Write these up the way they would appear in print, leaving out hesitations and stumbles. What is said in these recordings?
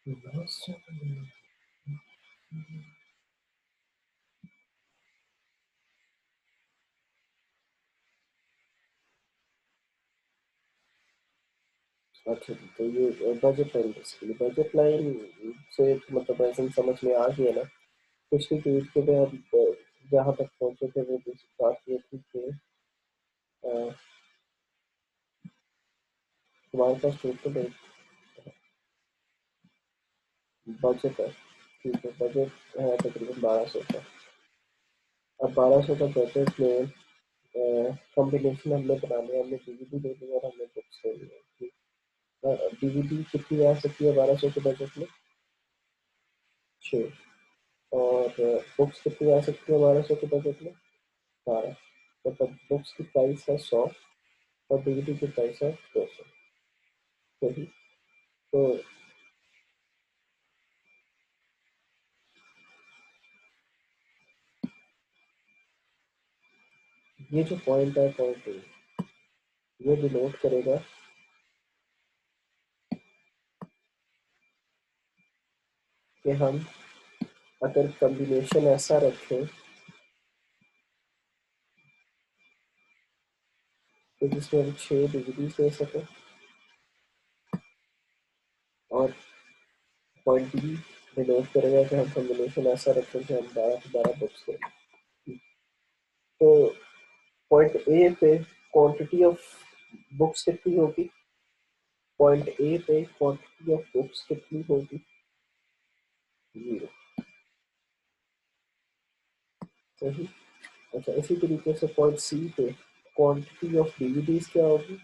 अच्छा, तो ये budget line basically budget line से मतलब ऐसे ही समझ में आ गया ना। पिछली ट्वीट के पे हम जहाँ तक पहुंचे थे वो बात ये थी कि तुम्हारे पास टोटल एक बजट है, ठीक है, बजट है तकरीबन 1200 का। अब 1200 का बजट में कॉम्बिनेशन हमने बनाने, हमने डीवीडी लेनी है और हमने बुक्स लेनी है, ठीक। डीवीडी कितनी आ सकती है 1200 के बजट में? 6। और बुक्स कितनी आ सकती है 1200 के बजट में? 12। मतलब बुक्स की प्राइस है 100 और डीवीडी की प्राइस है 200, सही। तो ये जो पॉइंट है, पॉइंट ये डिनोट करेगा कि हम अगर कॉम्बिनेशन ऐसा रखें कि जिसमें हम 6 डिग्री ले सकें, और पॉइंट बी डिनोट करेगा कि हम कॉम्बिनेशन ऐसा रखें कि हम 12 बुक्स लें। तो पॉइंट ए पे क्वांटिटी ऑफ बुक्स कितनी होगी? पॉइंट ए पे क्वांटिटी ऑफ बुक्स कितनी होगी? 0, सही। अच्छा, इसी तरीके से पॉइंट सी पे क्वांटिटी ऑफ डीवीडीज क्या होगी?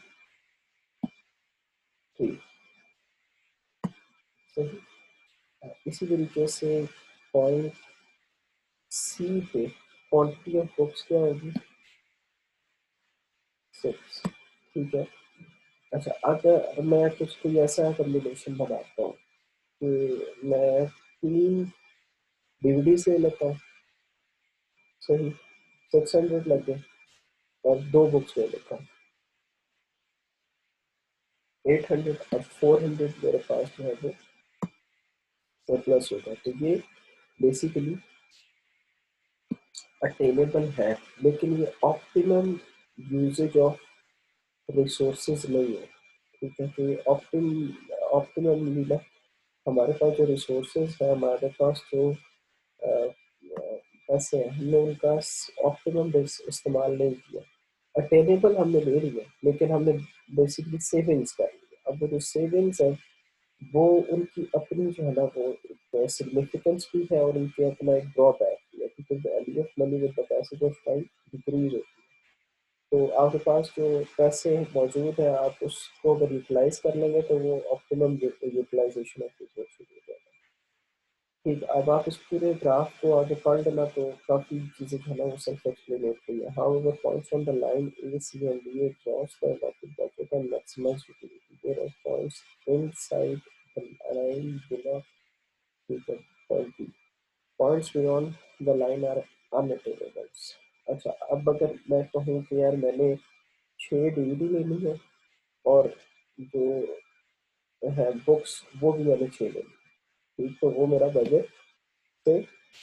3, सही। इसी तरीके से पॉइंट सी पे क्वांटिटी ऑफ बुक्स क्या होगी? 6, ठीक है। अच्छा, अगर मैं कुछ कोई ऐसा कॉम्बिनेशन बनाता हूँ कि मैं 3 डीवीडी से लेता हूँ, सही, 600 लगे, और 2 बुक्स ले लेता हूँ, 800, और 400 मेरे पास जो है वो सरप्लस होगा। तो ये बेसिकली अटेनेबल है, लेकिन ये ऑप्टिमम यूजेज ऑफ रिसोर्सेज नहीं है, ठीक है। तो ये ऑप्टिमम मीन हमारे पास जो रिसोर्सेज है, हमारे पास जो पैसे हैं, हमने उनका ऑप्टिमम इस्तेमाल नहीं किया। अटेनेबल हमने ले लिया, लेकिन हमने बेसिकली सेविंग्स कर लिया। अब वो जो सेविंग्स है वो उनकी अपनी जो है ना वो एक सिग्निफिकेंस भी है, और उनके अपना एक ड्रॉबैक भी है, क्योंकि value of money with the passage of time decrease होती है। तो आपके पास जो पैसे मौजूद है, आप उसको अगर यूटिलाइज कर लेंगे तो वो ऑप्टिमम यूटिलाइजेशन ऑफ रिसोर्सेज हो जाएगा। ठीक, अब आप इस पूरे ग्राफ को आगे पढ़ लेना तो काफ़ी चीज़ें जो है ना वो सेल्फ एक्सप्लेन होती है। However points on the line A C and D cross the elected budget and maximise utility, their points inside the line do not, ठीक है। Point B, points beyond the line are unattainables. अच्छा, अब अगर मैं कहूँ कि यार मैंने 6 डीवीडी लेनी है और जो है बुक्स वो भी मैंने 6 लेनी है, ठीक, तो वो मेरा बजट से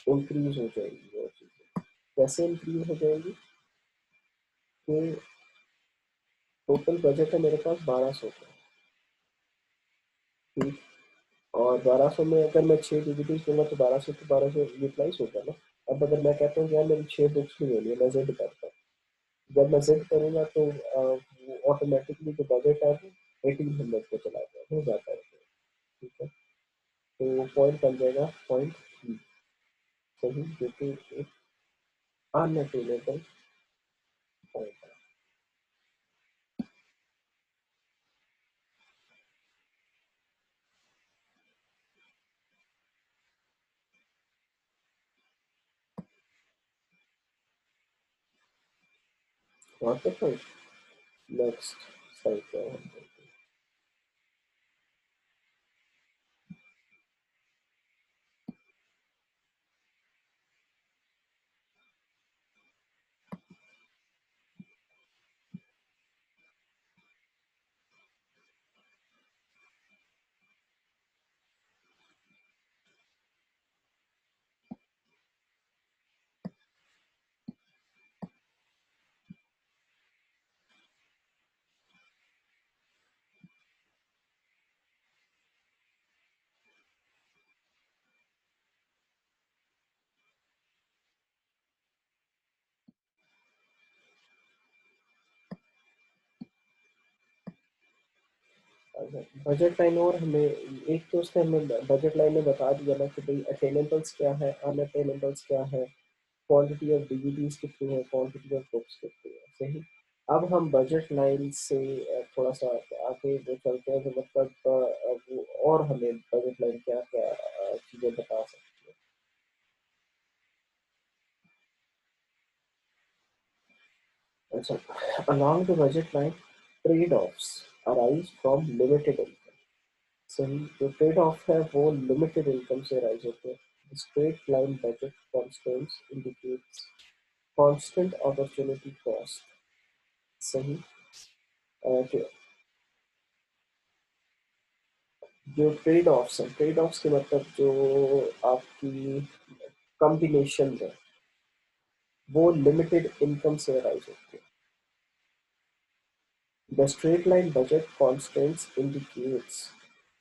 इंक्रीज हो जाएगी वो चीज़ें। कैसे इंक्रीज हो जाएगी कि टोटल बजट है मेरे पास 1200 का, ठीक। और 1200 में अगर मैं 6 डीवीडी लूँगा तो 1200 तो 1200 यूटिलाइज होगा ना। अब अगर मैं कहता हूँ यार मेरी 6 बुक्स नहीं होनी है, मैं जिद करता हूँ, जब मैं जिद करूँगा तो वो ऑटोमेटिकली जो बजट है वो 1800 पे चला जाएगा, हो जाता है, ठीक है। तो पॉइंट बन जाएगा पॉइंट बी, सही, जो कि एक अनअटेनेबल पॉइंट है। वहाँ पॉइंट नेक्स्ट साइड पे हम बजट लाइन और हमें एक तो उसने हमें बजट लाइन में बता दिया ना कि भाई अटेनेबल्स क्या है, अनअटेनेबल्स क्या है, क्वांटिटी ऑफ डीवीडीज कितनी है, क्वांटिटी ऑफ बुक्स कितनी है। सही। अब हम बजट लाइन से थोड़ा सा आगे जो चलते हैं, तो मतलब वो और हमें बजट लाइन क्या क्या चीज़ें बता सकती है। अच्छा, along the budget line, trade-offs arise from limited income। सही। जो ट्रेड ऑफ है वो लिमिटेड इनकम से राइज होते हैं। Straight line budget constants indicates constant opportunity cost. सही। जो जो ट्रेड ऑफ्स हैं, ट्रेड ऑफ्स के मतलब जो आपकी कॉम्बिनेशन है वो लिमिटेड इनकम से राइज होते हैं। The straight line budget constraints indicates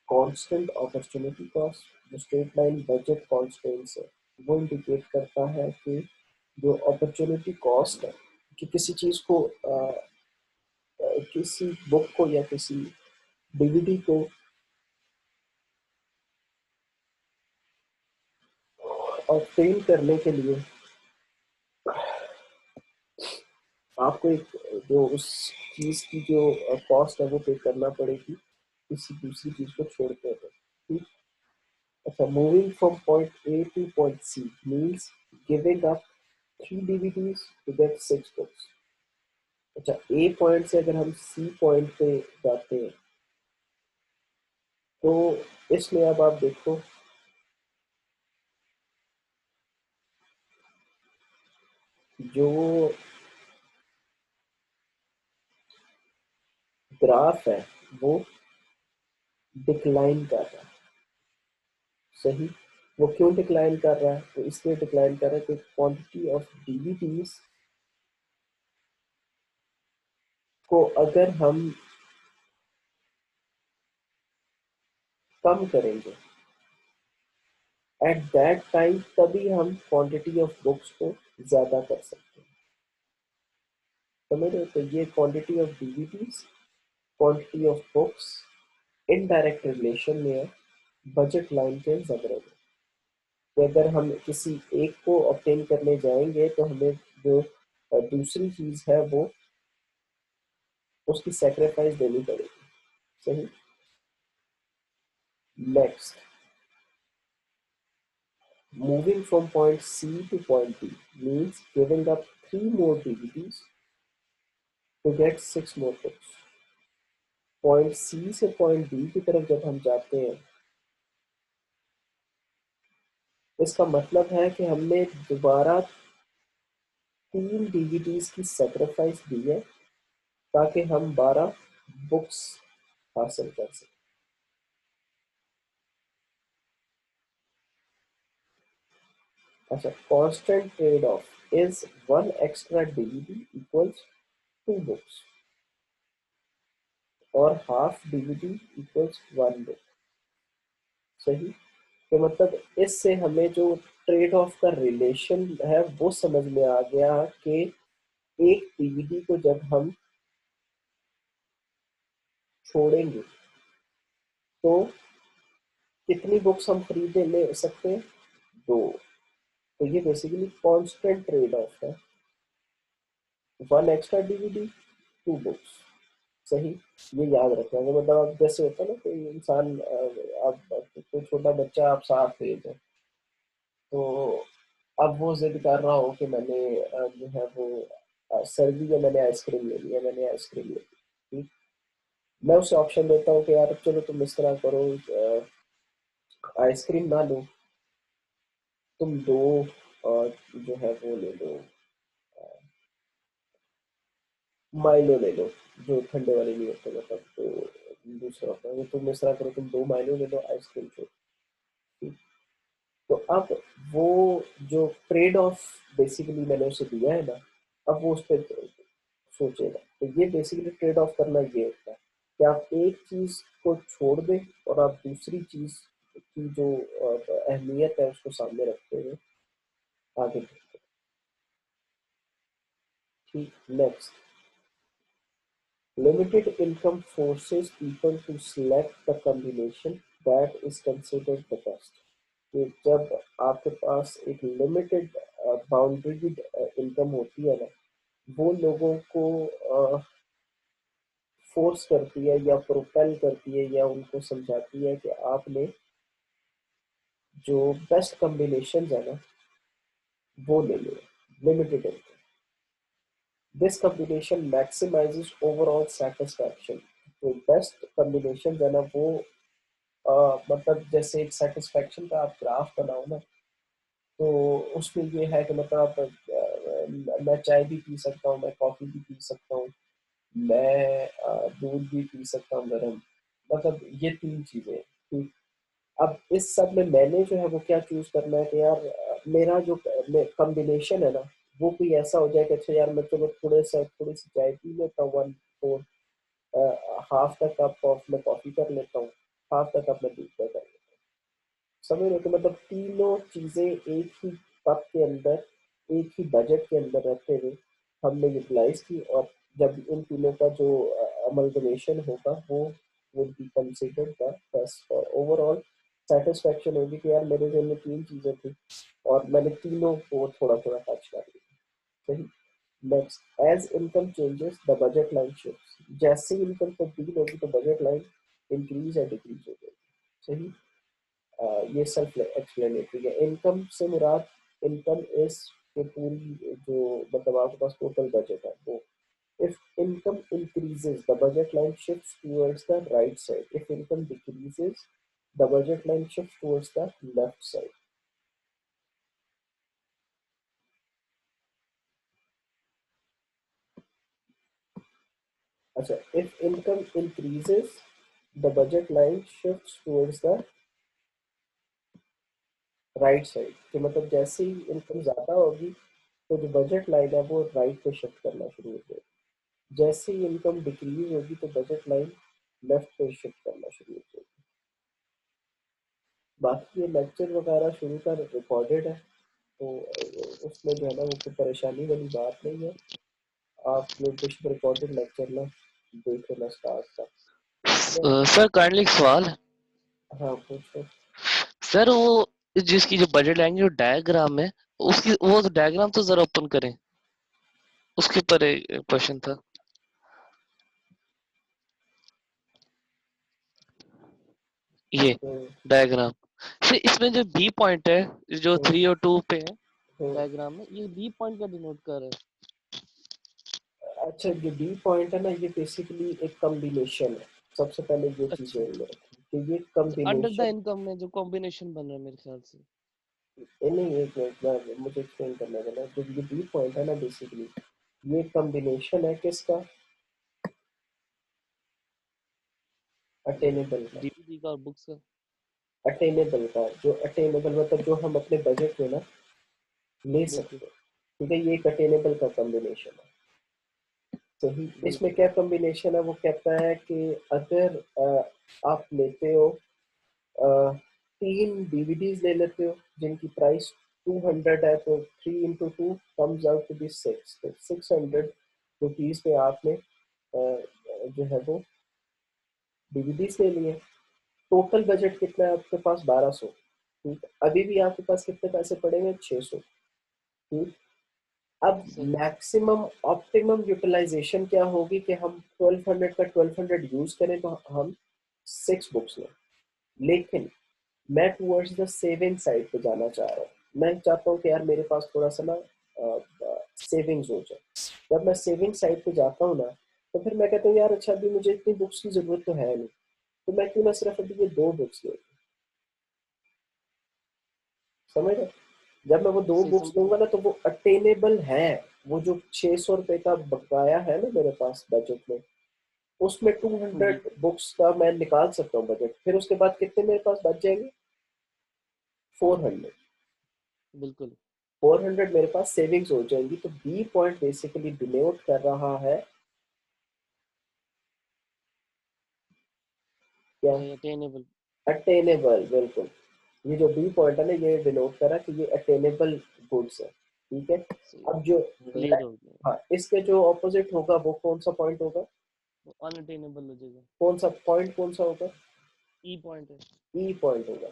constant opportunity cost। जो स्ट्रेट लाइन बजट कॉन्स्टेंट्स है वो इंडिकेट करता है कि जो अपॉर्चुनिटी कॉस्ट है कि किसी चीज को किसी बुक को या किसी डीवीडी को ऑब्टेन करने के लिए आपको एक जो उस चीज की जो कॉस्ट है वो पे करना पड़ेगी किसी दूसरी चीज को छोड़ते हुए। ठीक। अच्छा, moving from point A to point C means giving up 3 DVDs to get 6 books। अच्छा, ए पॉइंट से अगर हम सी पॉइंट पे जाते हैं तो इसमें अब आप देखो जो ग्राफ है वो डिक्लाइन कर रहा है। सही। वो क्यों डिक्लाइन कर रहा है? तो इसलिए डिक्लाइन कर रहा है कि क्वांटिटी ऑफ डीवीडीज को अगर हम कम करेंगे एट दैट टाइम तभी हम क्वांटिटी ऑफ बुक्स को ज्यादा कर सकते हैं। समझ रहे हो? तो ये quantity of DVDs, quantity of books indirect relation में है बजट लाइन के जबरे में। कि अगर हम किसी एक को ऑब्टेन करने जाएंगे तो हमें जो दूसरी चीज है वो उसकी सेक्रीफाइस देनी पड़ेगी। सही। Next, moving from point C to point D means giving up 3 more DVDs to get 6 more books। Point C से पॉइंट डी की तरफ जब हम जाते हैं इसका मतलब है कि हमने दोबारा 3 DVDs की सेक्रीफाइस दी है ताकि हम 12 बुक्स हासिल कर सकें। अच्छा, constant trade off is one extra DVD equals 2 books और हाफ डीवीडी इक्वल्स 1 बुक। सही। तो मतलब इससे हमें जो ट्रेड ऑफ का रिलेशन है वो समझ में आ गया कि एक डीवीडी को जब हम छोड़ेंगे तो कितनी बुक्स हम खरीदे ले सकते हैं? 2। तो ये बेसिकली कांस्टेंट ट्रेड ऑफ है। One extra DVD, 2 books. सही। ये याद रखना है। मतलब अब जैसे होता है ना कोई इंसान अब कोई छोटा बच्चा आप साथ भेज है तो अब वो जिद कर रहा हो कि मैंने जो है वो सर्दी में मैंने आइसक्रीम ले लिया, मैंने आइसक्रीम ले ली। ठीक। मैं उसे ऑप्शन देता हूँ कि यार चलो तुम इस तरह करो, आइसक्रीम ना लो, तुम दो जो है वो ले लो, माइलो ले लो, जो ठंडे वाले नहीं होते मतलब। तो दूसरा होता है तुम इस तरह करो, तुम 2 माइलो ले लो, आइसक्रीम छोड़ो। ठीक। तो अब वो जो ट्रेड ऑफ बेसिकली मैंने उसे दिया है ना, अब वो उस पर सोचेगा। तो ये बेसिकली ट्रेड ऑफ करना ये होता है कि आप एक चीज को छोड़ दें और आप दूसरी चीज की जो अहमियत है उसको सामने रखते हुए आगे बढ़ते हैं। ठीक। Next, Limited income forces people to select the combination that is considered the best. कि जब आपके पास एक लिमिटेड बाउंड्रीड इनकम होती है ना, वो लोगों को फोर्स करती है या प्रोपेल करती है या उनको समझाती है कि आपने जो बेस्ट कॉम्बिनेशन है ना वो ले लो, limited income. This combination maximises overall satisfaction. तो बेस्ट कॉम्बिनेशन है ना वो मतलब जैसे एक सेटिस्फैक्शन का आप ग्राफ बनाओ ना, तो उसमें ये है कि मतलब आप मैं चाय भी पी सकता हूँ, मैं कॉफ़ी भी पी सकता हूँ, मैं दूध भी पी सकता हूँ गर्म, मतलब ये तीन चीज़ें ठीक। अब इस सब में मैंने जो है वो क्या चूज़ करना है कि यार मेरा जो कॉम्बिनेशन है ना वो कोई ऐसा हो जाए कि अच्छा यार मैं चलो थोड़ी सी चाय पी लेता हूँ, one four half the cup of मैं कॉफ़ी कर लेता हूँ, हाफ द कप मैं दूध का कर लेता हूँ। समझ रहे हो? तो मतलब तीनों चीजें एक ही कप के अंदर, एक ही बजट के अंदर रहते हुए हमने यूटिलाइज की, और जब इन तीनों का जो अमलगमेशन होगा वो would be considered the best for overall satisfaction. होगी कि यार मेरे जो में तीन चीजें थी और मैंने तीनों को थोड़ा थोड़ा टच कर लिया। सही। Next, as income changes the budget line shifts. जैसे ही इनकम तब्दील होगी तो बजट लाइन इंक्रीज या डिक्रीज हो जाएगी। सही। ये सेल्फ एक्सप्लेनेटरी है। इनकम से मुराद इनकम इज के पूरी जो मतलब आपके पास टोटल बजट है वो। If income increases the budget line shifts towards the right side, if income decreases the budget line shifts towards the left side. अच्छा, if income increases the budget line shifts towards the right side, कि मतलब जैसे ही income ज्यादा होगी तो जो budget line है वो राइट पे शिफ्ट करना शुरू हो जाएगी। जैसे ही इनकम डिक्रीज होगी तो बजट लाइन लेफ्ट पे शिफ्ट करना शुरू हो जाएगी। बाकी ये लेक्चर वगैरह शुरू का रिकॉर्डेड है, तो उसमें जो है ना वो कोई परेशानी वाली बात नहीं है। आप लोग बेशक रिकॉर्डेड लेक्चर ना देख लेना स्टार्ट का। सर काइंडली एक सवाल है। हाँ पूछो। सर वो जिसकी जो बजट लाइन जो डायग्राम है उसकी वो डायग्राम तो जरा ओपन करें, उसके ऊपर एक क्वेश्चन था। ये हम्म, डायग्राम से इसमें जो बी पॉइंट है जो हम्म, 3 और 2 पे है हम्म। डायग्राम में, ये बी पॉइंट का डिनोट कर रहा है। अच्छा, जो डी पॉइंट है ना ये बेसिकली एक कॉम्बिनेशन है। सबसे पहले ये चीज अच्छा, ध्यान में रखिए कि ये अंडर द कॉम्बिनेशन। इनकम में जो कॉम्बिनेशन बन रहा है मेरे ख्याल से। नहीं, एक मिनट मुझे एक्सप्लेन करना है। जो ये डी पॉइंट है ना बेसिकली ये कॉम्बिनेशन है किसका? अटेनेबल का। डीवीडी का और बुक्स का। अटेनेबल का, जो अटेनेबल मतलब जो हम अपने बजट में ना ले बिल्कुल सकते हैं। ठीक है, ये एक अटेनेबल का कॉम्बिनेशन है। तो इसमें बिल्कुल। क्या कॉम्बिनेशन है? वो कहता है कि अगर आप लेते हो तीन डीवीडीज ले लेते हो जिनकी प्राइस 200 है, तो 3 into 2 comes out to be 6, तो 600 रुपीज पे आपने जो है वो डीवीडीज ले लिए। टोटल बजट कितना है आपके पास? 1200। ठीक है, अभी भी आपके पास कितने पैसे पड़े हुए? 600। ठीक। अब सही। मैक्सिमम ऑप्टिमम यूटिलाइजेशन क्या होगी कि हम 1200 का 1200 यूज करें तो हम 6 बुक्स लें। लेकिन मैं टूवर्ड्स द सेविंग साइड पे जाना चाह रहा हूँ। मैं चाहता हूँ कि यार मेरे पास थोड़ा सा ना सेविंग्स हो जाए। जब मैं सेविंग साइड पे जाता हूँ ना, तो फिर मैं कहता हूँ यार अच्छा अभी मुझे इतनी बुक्स की जरूरत तो है नहीं, तो मैं क्यों ना सिर्फ अभी ये 2 बुक्स ले। समझ रहे? जब मैं वो दो सही बुक्स समझ लूंगा गया। ना तो वो अटेनेबल है। वो जो 600 रुपए का बकाया है ना मेरे पास बजट में, उसमें टू जी हंड्रेड बुक्स का मैं निकाल सकता हूँ बजट। फिर उसके बाद कितने मेरे पास बच जाएंगे? 400। बिल्कुल। 400 मेरे पास सेविंग्स हो जाएंगी। तो बी पॉइंट बेसिकली डिनोट कर रहा है क्या? अटेनेबल। अटेनेबल, बिल्कुल। ये जो बी पॉइंट है ना ये डिनोट कर रहा है कि ये अटेनेबल गुड्स है। ठीक है। सही। अब जो क्लियर हो गया। हाँ, इसके जो ऑपोजिट होगा वो कौन सा पॉइंट होगा? अनअटेनेबल हो जाएगा। कौन सा पॉइंट, कौन सा होगा? ई पॉइंट है, ई पॉइंट होगा।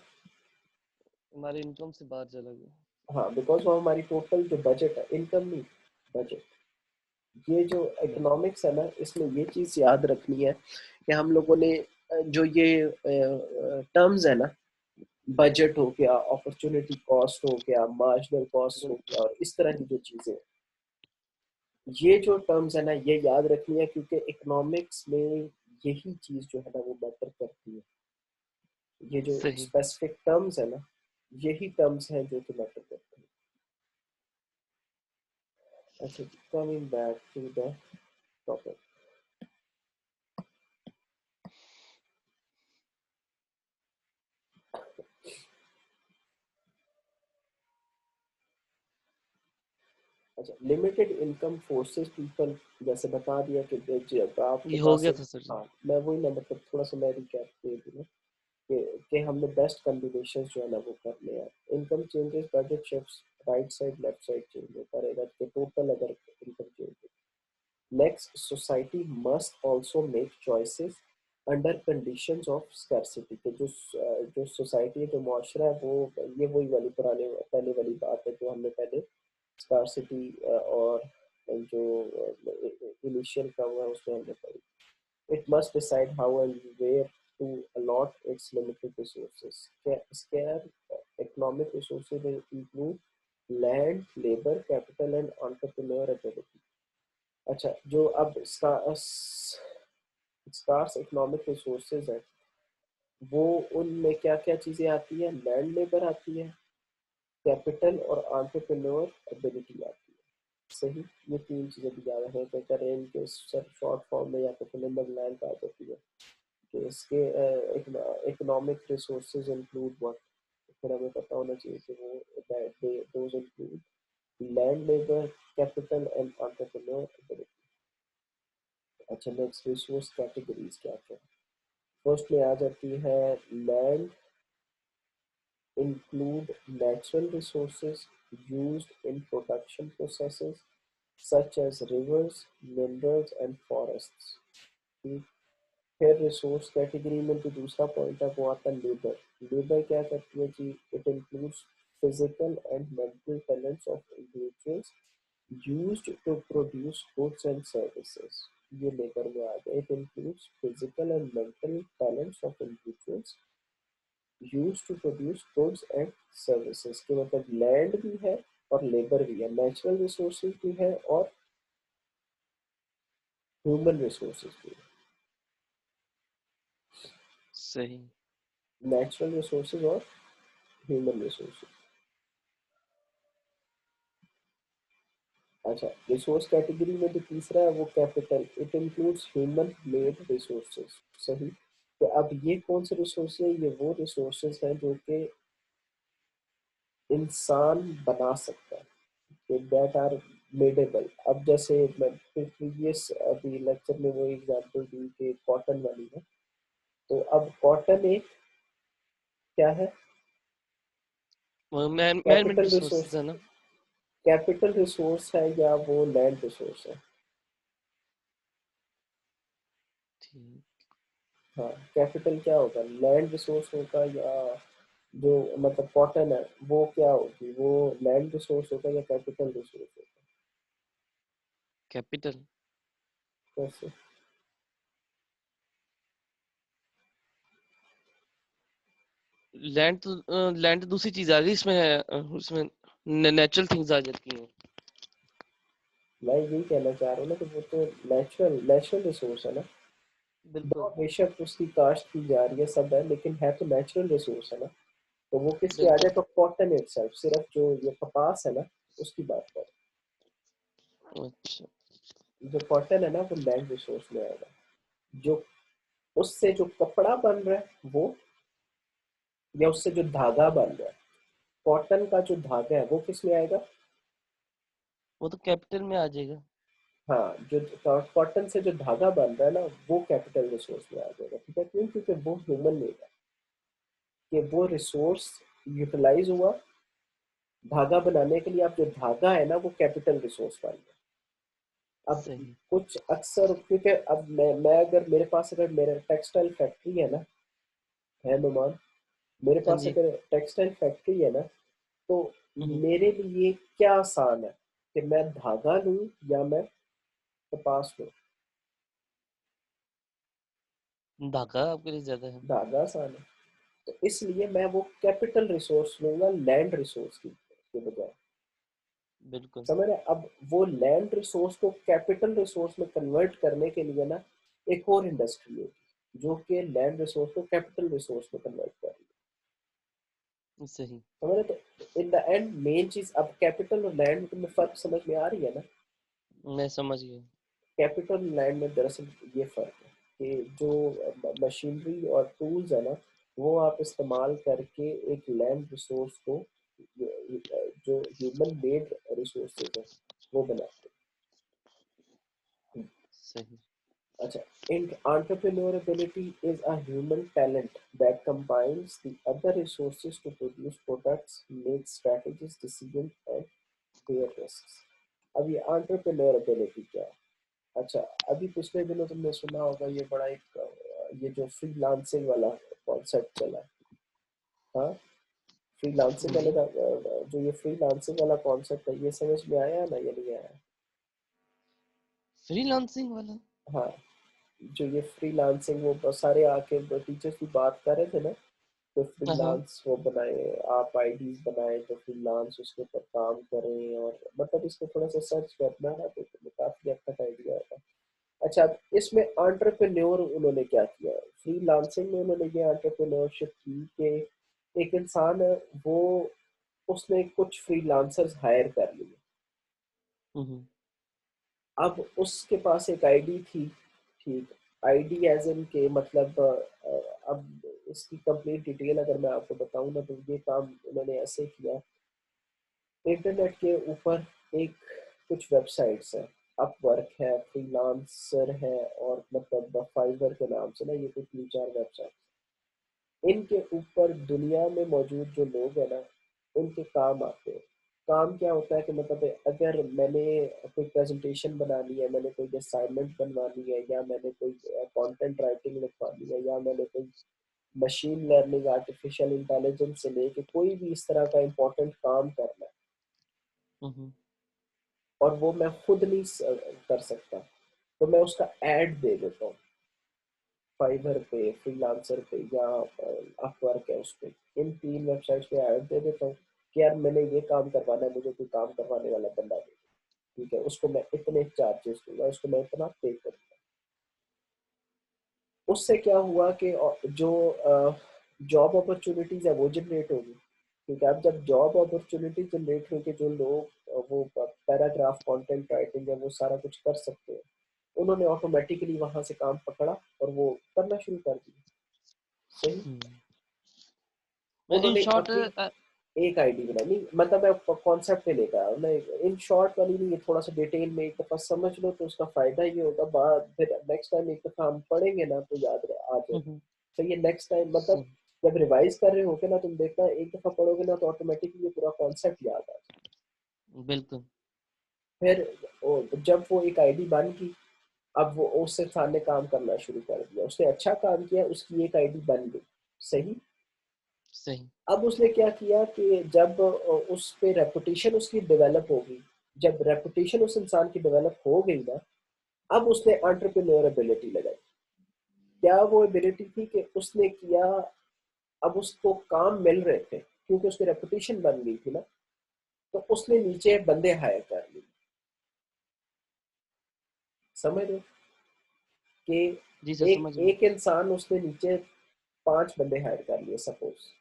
हमारे इनकम से बाहर चला गया। हाँ, बिकॉज वो हमारी टोटल जो बजट है, इनकम नहीं, बजट। ये जो नहीं। इकोनॉमिक्स है ना, इसमें ये चीज याद रखनी है कि हम लोगों ने जो ये टर्म्स है ना, बजट हो गया, अपॉर्चुनिटी कॉस्ट हो गया, मार्जिनल कॉस्ट हो गया, और इस तरह की जो चीजें, ये जो टर्म्स है ना, ये याद रखनी है, क्योंकि इकोनॉमिक्स में यही चीज जो है ना वो मैटर करती है। ये जो सही। स्पेसिफिक टर्म्स है ना, यही टर्म्स हैं जो कि मैटर करते हैं। अच्छा, coming back to the topic. अच्छा, लिमिटेड इनकम फोर्सेस पीपल, जैसे बता दिया कि जब आपके ये हो पास गया एक, था सर जी। हाँ मैं वही ना, मतलब थोड़ा सा मैं रिकैप दे दूँ कि हमने बेस्ट कॉम्बिनेशन जो है ना वो करने हैं। Income changes, budget shifts, right side left side change होता रहेगा, तो टोटल अगर income change. Next, society must also make choices under conditions of scarcity. कि जो सोसाइटी है, जो मुआशरा है, वो ये वही वाली पुराने पहले वाली बात है जो हमने पहले स्कैर्सिटी और जो इनिशियल का हुआ है उसमें हमने पढ़ी। It must decide how and where to allot its limited resources. Scarce economic resources will include land, labor, capital and entrepreneur ability. अच्छा, जो अब स्कार्स इकोनॉमिक रिसोर्सेज है, वो उनमें क्या क्या चीजें आती हैं? लैंड, लेबर आती है, कैपिटल और एंटरप्रेन्योर एबिलिटी आती है। सही, ये तीन चीजें भी ज्यादा है, तो करें इनके शॉर्ट फॉर्म में या तो फिर नंबर लाइन आ जाती है कि इसके इकोनॉमिक रिसोर्सेज इंक्लूड व्हाट। फिर हमें पता होना चाहिए कि वो those include land, labour, capital and entrepreneur ability. अच्छा, नेक्स्ट, रिसोर्स कैटेगरीज क्या क्या? फर्स्ट में आ जाती है land, include natural resources used in production processes such as rivers, minerals and forests. ठीक। फिर रिसोर्स कैटेगरी में जो दूसरा पॉइंट है वो आता है लेबर। लेबर क्या करती है जी? It includes physical and mental talents of individuals used to produce goods and services। ये लेबर में आ गया। It includes physical and mental talents of individuals use to produce goods and services. के मतलब लैंड भी है और लेबर भी है, नेचुरल रिसोर्सेज भी है और ह्यूमन रिसोर्सेज भी है। सही। नेचुरल रिसोर्सेज और ह्यूमन रिसोर्सेज। अच्छा, रिसोर्स कैटेगरी में जो तीसरा है वो capital. It includes human made resources. सही। तो अब ये कौन से रिसोर्सेज है? ये वो रिसोर्सेज हैं जो कि इंसान बना सकता है, दैट आर मेडेबल। अब जैसे मैं प्रीवियस अभी लेक्चर में वो एग्जांपल दी कि कॉटन वाली है, तो अब कॉटन एक क्या है? Man made capital resources resource, है ना। कैपिटल रिसोर्स है या वो लैंड रिसोर्स है? ठीक। हाँ, कैपिटल क्या होगा? लैंड रिसोर्स होगा या जो मतलब कॉटन है वो क्या होगी? वो लैंड रिसोर्स होगा या कैपिटल रिसोर्स होगा? कैपिटल। कैसे? लैंड तो दूसरी चीज आ गई इसमें, उसमें नेचुरल थिंग्स आ जाती हैं। मैं यही कहना चाह रहा हूँ ना कि वो तो नेचुरल नेचुरल रिसोर्स है ना। बिल्कुल। बेशक उसकी काश्त की जा रही है, सब है, लेकिन है तो नेचुरल रिसोर्स है ना। तो वो किस पे आ बिल्कुल। जाए? तो कॉटन इटसेल्फ, सिर्फ जो ये कपास है ना, उसकी बात कर। अच्छा। जो कॉटन है ना वो लैंड रिसोर्स में आएगा। जो उससे जो कपड़ा बन रहा है वो, या उससे जो धागा बन रहा है, कॉटन का जो धागा है वो किस में आएगा? वो तो कैपिटल में आ जाएगा। हाँ, जो कॉटन से जो धागा बन रहा है ना, वो कैपिटल रिसोर्स में आ जाएगा। ठीक है, क्यों? क्योंकि वो ह्यूमन मेड है, कि वो रिसोर्स यूटिलाइज हुआ धागा बनाने के लिए। आप जो धागा है ना वो कैपिटल रिसोर्स बन गया। अब सही। कुछ अक्सर, क्योंकि अब मैं अगर मेरे पास अगर मेरा टेक्सटाइल फैक्ट्री है नुमान, मेरे हाँ पास जी। अगर टेक्सटाइल फैक्ट्री है ना, तो हम्म। मेरे लिए क्या आसान है कि मैं धागा लूं या मैं कपास लूं? धागा आपके लिए ज्यादा है। धागा आसान है। तो इसलिए मैं वो कैपिटल रिसोर्स लूंगा लैंड रिसोर्स की के बजाय। बिल्कुल। समझ रहे? अब वो लैंड रिसोर्स को कैपिटल रिसोर्स में कन्वर्ट करने के लिए ना एक और इंडस्ट्री होगी जो कि लैंड रिसोर्स को कैपिटल रिसोर्स में कन्वर्ट कर रही है। सही। समझ रहे? तो इन द एंड मेन चीज, अब कैपिटल और लैंड में फर्क समझ में आ रही है ना? मैं समझ गया। कैपिटल लैंड में दरअसल ये फर्क है कि जो मशीनरी और टूल्स है ना, वो आप इस्तेमाल करके एक लैंड रिसोर्स को, जो ह्यूमन मेड रिसोर्सेज है, वो बनाते हैं। सही। अच्छा, entrepreneurability is a human talent that combines the other resources to produce products, make strategies, decisions and bear risks. अब ये entrepreneurability क्या है? अच्छा, अभी पिछले दिनों तुमने सुना होगा ये बड़ा एक ये जो फ्रीलांसिंग वाला कॉन्सेप्ट चला है। हाँ, फ्रीलांसिंग वाले जी। का जो ये फ्रीलांसिंग वाला कॉन्सेप्ट है, ये समझ में आया ना, ये नहीं आया? फ्रीलांसिंग वाला। हाँ, जो ये फ्रीलांसिंग, वो बहुत सारे आके टीचर्स की बात कर रहे थे ना, तो हाँ हाँ। फ्रीलांस वो बनाए, आप आईडीज बनाए तो फ्रीलांस उसके ऊपर काम करें, और मतलब इसको थोड़ा सा सर्च करना है तो तुम्हें काफी हद तक आइडिया होगा। अच्छा, अब इसमें एंटरप्रेन्योर उन्होंने क्या किया, फ्रीलांसिंग में उन्होंने ये एंटरप्रेन्योरशिप की कि एक इंसान है, वो उसने कुछ फ्रीलांसर्स हायर कर लिए। हम्म। अब उसके पास एक आईडी थी, ठीक, आईडी एज इन के मतलब अब इसकी कंप्लीट डिटेल अगर मैं आपको बताऊं ना, तो ये काम उन्होंने ऐसे किया। इंटरनेट के ऊपर एक कुछ वेबसाइट्स हैं, अपवर्क है, फ्रीलांसर है, और मतलब फाइवर के नाम से ना, ये कुछ 3-4 वेबसाइट, इनके ऊपर दुनिया में मौजूद जो लोग हैं ना, उनके काम आते हैं। काम क्या होता है कि मतलब अगर मैंने कोई प्रेजेंटेशन बनानी है, मैंने कोई असाइनमेंट बनवानी है, या मैंने कोई कंटेंट राइटिंग लिखवानी है, या मैंने कोई मशीन लर्निंग, आर्टिफिशियल इंटेलिजेंस से लेके कोई भी इस तरह का इंपॉर्टेंट काम करना है, हम्म। और वो मैं खुद नहीं कर सकता, तो मैं उसका ऐड दे देता हूँ फाइवर पे, फ्रीलांसर पे, या अपवर्क है उस पे, इन 3 वेबसाइट्स पे ऐड दे देता हूँ कि यार मैंने ये काम करवाना है, मुझे कोई काम करवाने वाला बंदा दे, ठीक है, उसको मैं इतने चार्जेस दूंगा, उसको मैं इतना पे करूंगा। उससे क्या हुआ कि जो जॉब अपॉर्चुनिटीज है वो जनरेट होगी। ठीक है, अब जब जॉब अपॉर्चुनिटी जनरेट हुई कि जो लोग वो पैराग्राफ कंटेंट राइटिंग है वो सारा कुछ कर सकते हैं, उन्होंने ऑटोमेटिकली वहां से काम पकड़ा और वो करना शुरू कर दिया। सही। इन उन्होंने शॉर्ट। अपनी एक आईडी बनाई, नहीं मतलब मैं कॉन्सेप्ट पे लेकर आया, मैं इन शॉर्ट वाली नहीं, ये थोड़ा सा डिटेल में एक दफा समझ लो तो उसका फायदा ये होगा, बाद फिर नेक्स्ट टाइम एक दफा हम पढ़ेंगे ना तो याद आ जाएगा। तो ये नेक्स्ट टाइम मतलब सही। जब रिवाइज कर रहे होगे ना, तुम देखना एक दफा पढ़ोगे ना तो ऑटोमेटिकली ये पूरा कॉन्सेप्ट याद आ जाए। बिल्कुल। फिर जब वो एक आईडी बन गई, अब वो उस इंसान ने काम करना शुरू कर दिया, उसने अच्छा काम किया, उसकी एक आईडी बन गई। सही। सही। अब उसने क्या किया कि जब उस पे रेपुटेशन उसकी डेवलप होगी, जब रेपुटेशन उस इंसान की डेवलप हो गई ना, अब उसने एंटरप्रेन्योर एबिलिटी लगाई। क्या वो एबिलिटी थी कि उसने किया, अब उसको काम मिल रहे थे क्योंकि उसकी रेपुटेशन बन गई थी ना, तो उसने नीचे बंदे हायर कर लिए। समझ रहे हो? कि जी सर, एक समझ गया। एक इंसान उसने नीचे 5 बंदे हायर कर लिए सपोज।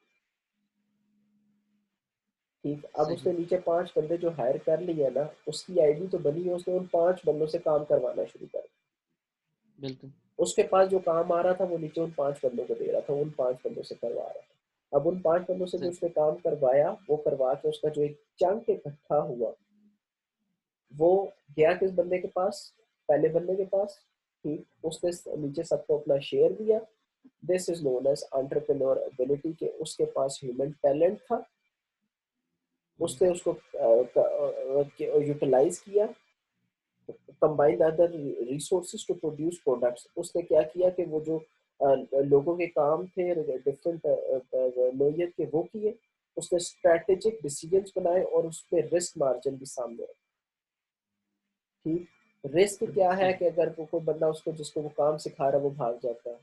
ठीक, अब सही। उसने नीचे 5 बंदे जो हायर कर लिए ना, उसकी आईडी तो बनी है, उसने उन 5 बंदों से काम करवाना शुरू कर दिया। बिल्कुल। उसके पास जो काम आ रहा था वो नीचे उन 5 बंदों को दे रहा था, उन 5 बंदों से करवा रहा था। अब उन 5 बंदों से जो सही। उसने काम करवाया, वो करवा के उसका जो एक चंक इकट्ठा हुआ, वो गया किस बंदे के पास? पहले बंदे के पास। ठीक, उसने नीचे सबको अपना शेयर दिया। This is known as entrepreneur ability, के उसके पास ह्यूमन टैलेंट था, हम्म। उसने उसको यूटिलाइज किया, combine other resources to produce products. उसने क्या किया कि वो जो लोगों के काम थे डिफरेंट नोयत के वो किए, उसने स्ट्रेटेजिक डिसीजंस बनाए और उसमें रिस्क मार्जिन भी सामने रखा। ठीक, रिस्क क्या है कि अगर कोई बंदा उसको जिसको वो काम सिखा रहा है वो भाग जाता है,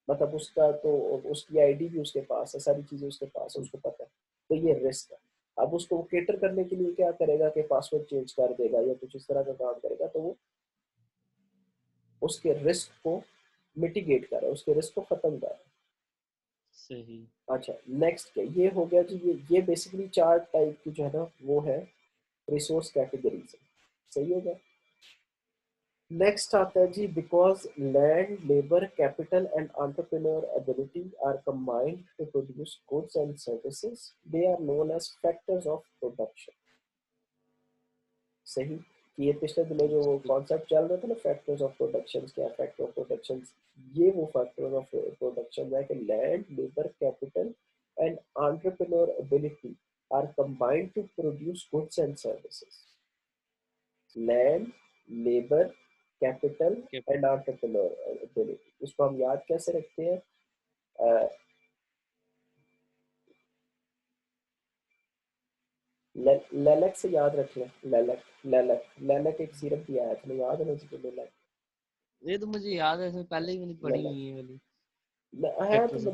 मतलब उसका तो उसकी आईडी भी उसके पास है, सारी चीजें उसके पास है, उसको पता है, तो ये रिस्क है। अब उसको वो केटर करने के लिए क्या करेगा कि पासवर्ड चेंज कर देगा या कुछ इस तरह का काम करेगा, तो वो उसके रिस्क को मिटिगेट कर रहा है, उसके रिस्क को खत्म कर रहा है। सही। अच्छा, नेक्स्ट क्या ये हो गया जी, ये बेसिकली 4 टाइप की जो है ना वो है रिसोर्स कैटेगरीज है। सही होगा। नेक्स्ट आता है जी, because land labour capital and entrepreneur ability are combined to produce goods and services, they are known as factors of production. सही, कि ये पिछले दिनों जो वो कॉन्सेप्ट चल रहा था ना फैक्टर्स ऑफ प्रोडक्शन, क्या फैक्टर ऑफ प्रोडक्शन, ये वो फैक्टर्स ऑफ प्रोडक्शन है कि land labour capital and entrepreneur ability are combined to produce goods and services. Land, labour, capital and entrepreneur ability, इसको हम याद कैसे रखते हैं? लैलक से याद रख लें, लैलक लैलक लैलक एक सिरप भी आया था, याद है ना उसको? लैलक, ये तो मुझे याद है, इसमें पहले ही मैंने पढ़ी लैलक हुई है वाली है तो फैक्टर्स ऑफ।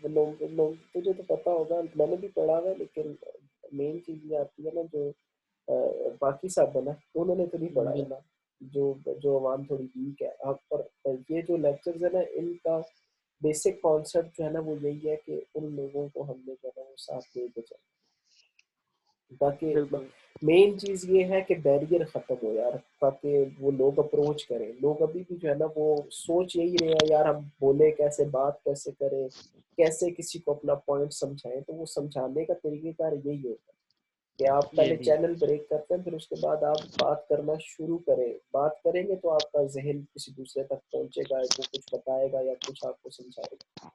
मतलब लोग तुझे तो पता होगा, मैंने भी पढ़ा हुआ है, लेकिन मेन चीज ये आती है ना जो बाकी सब है ना उन्होंने तो नहीं पढ़ा है ना, जो जो आवाम थोड़ी वीक है। अब पर ये जो लेक्चर्स है ना इनका बेसिक कॉन्सेप्ट जो है ना वो यही है कि उन लोगों को हमने जो है ना वो साथ लेके चलना, ताकि बिल्कुल मेन चीज ये है कि बैरियर खत्म हो यार, ताकि वो लोग अप्रोच करें। लोग अभी भी जो है ना वो सोच यही रहे हैं यार, हम बोले कैसे, बात कैसे करें, कैसे किसी को अपना पॉइंट समझाएं, तो वो समझाने का तरीकेकार यही होता है कि आप ये पहले भी चैनल ब्रेक करते हैं, फिर उसके बाद आप बात करना शुरू करें। बात करेंगे तो आपका जहन किसी दूसरे तक पहुंचेगा, वो कुछ बताएगा या कुछ आपको समझाएगा।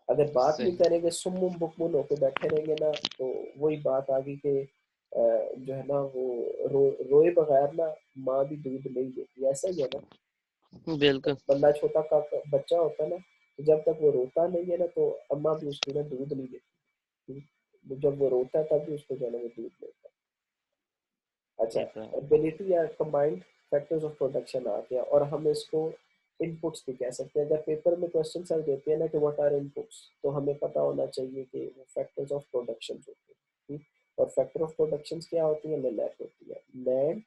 अगर बात नहीं सही। करेंगे, सुम्मुम बुकमुन होके बैठे रहेंगे ना, तो वही बात आगे के जो है ना वो रोए बगैर ना माँ भी दूध नहीं देती, ऐसा ही है ना। बिल्कुल बंदा छोटा का बच्चा होता है ना, तो जब तक वो रोता नहीं है ना तो अम्मा भी उसको ना दूध नहीं देती। जब वो रोता है तब भी उसको जो है ना वो दूध देता है। अच्छा, ये तो है। एबिलिटी या कंबाइंड फैक्टर्स ऑफ प्रोडक्शन आ गया, और हम इसको इनपुट्स भी कह सकते हैं। अगर पेपर में क्वेश्चन सर देते हैं ना कि व्हाट आर इनपुट्स, तो हमें पता होना चाहिए कि वो फैक्टर्स ऑफ प्रोडक्शन होते हैं। और फैक्टर ऑफ प्रोडक्शन क्या होती है? लैंड होती है, लैंड,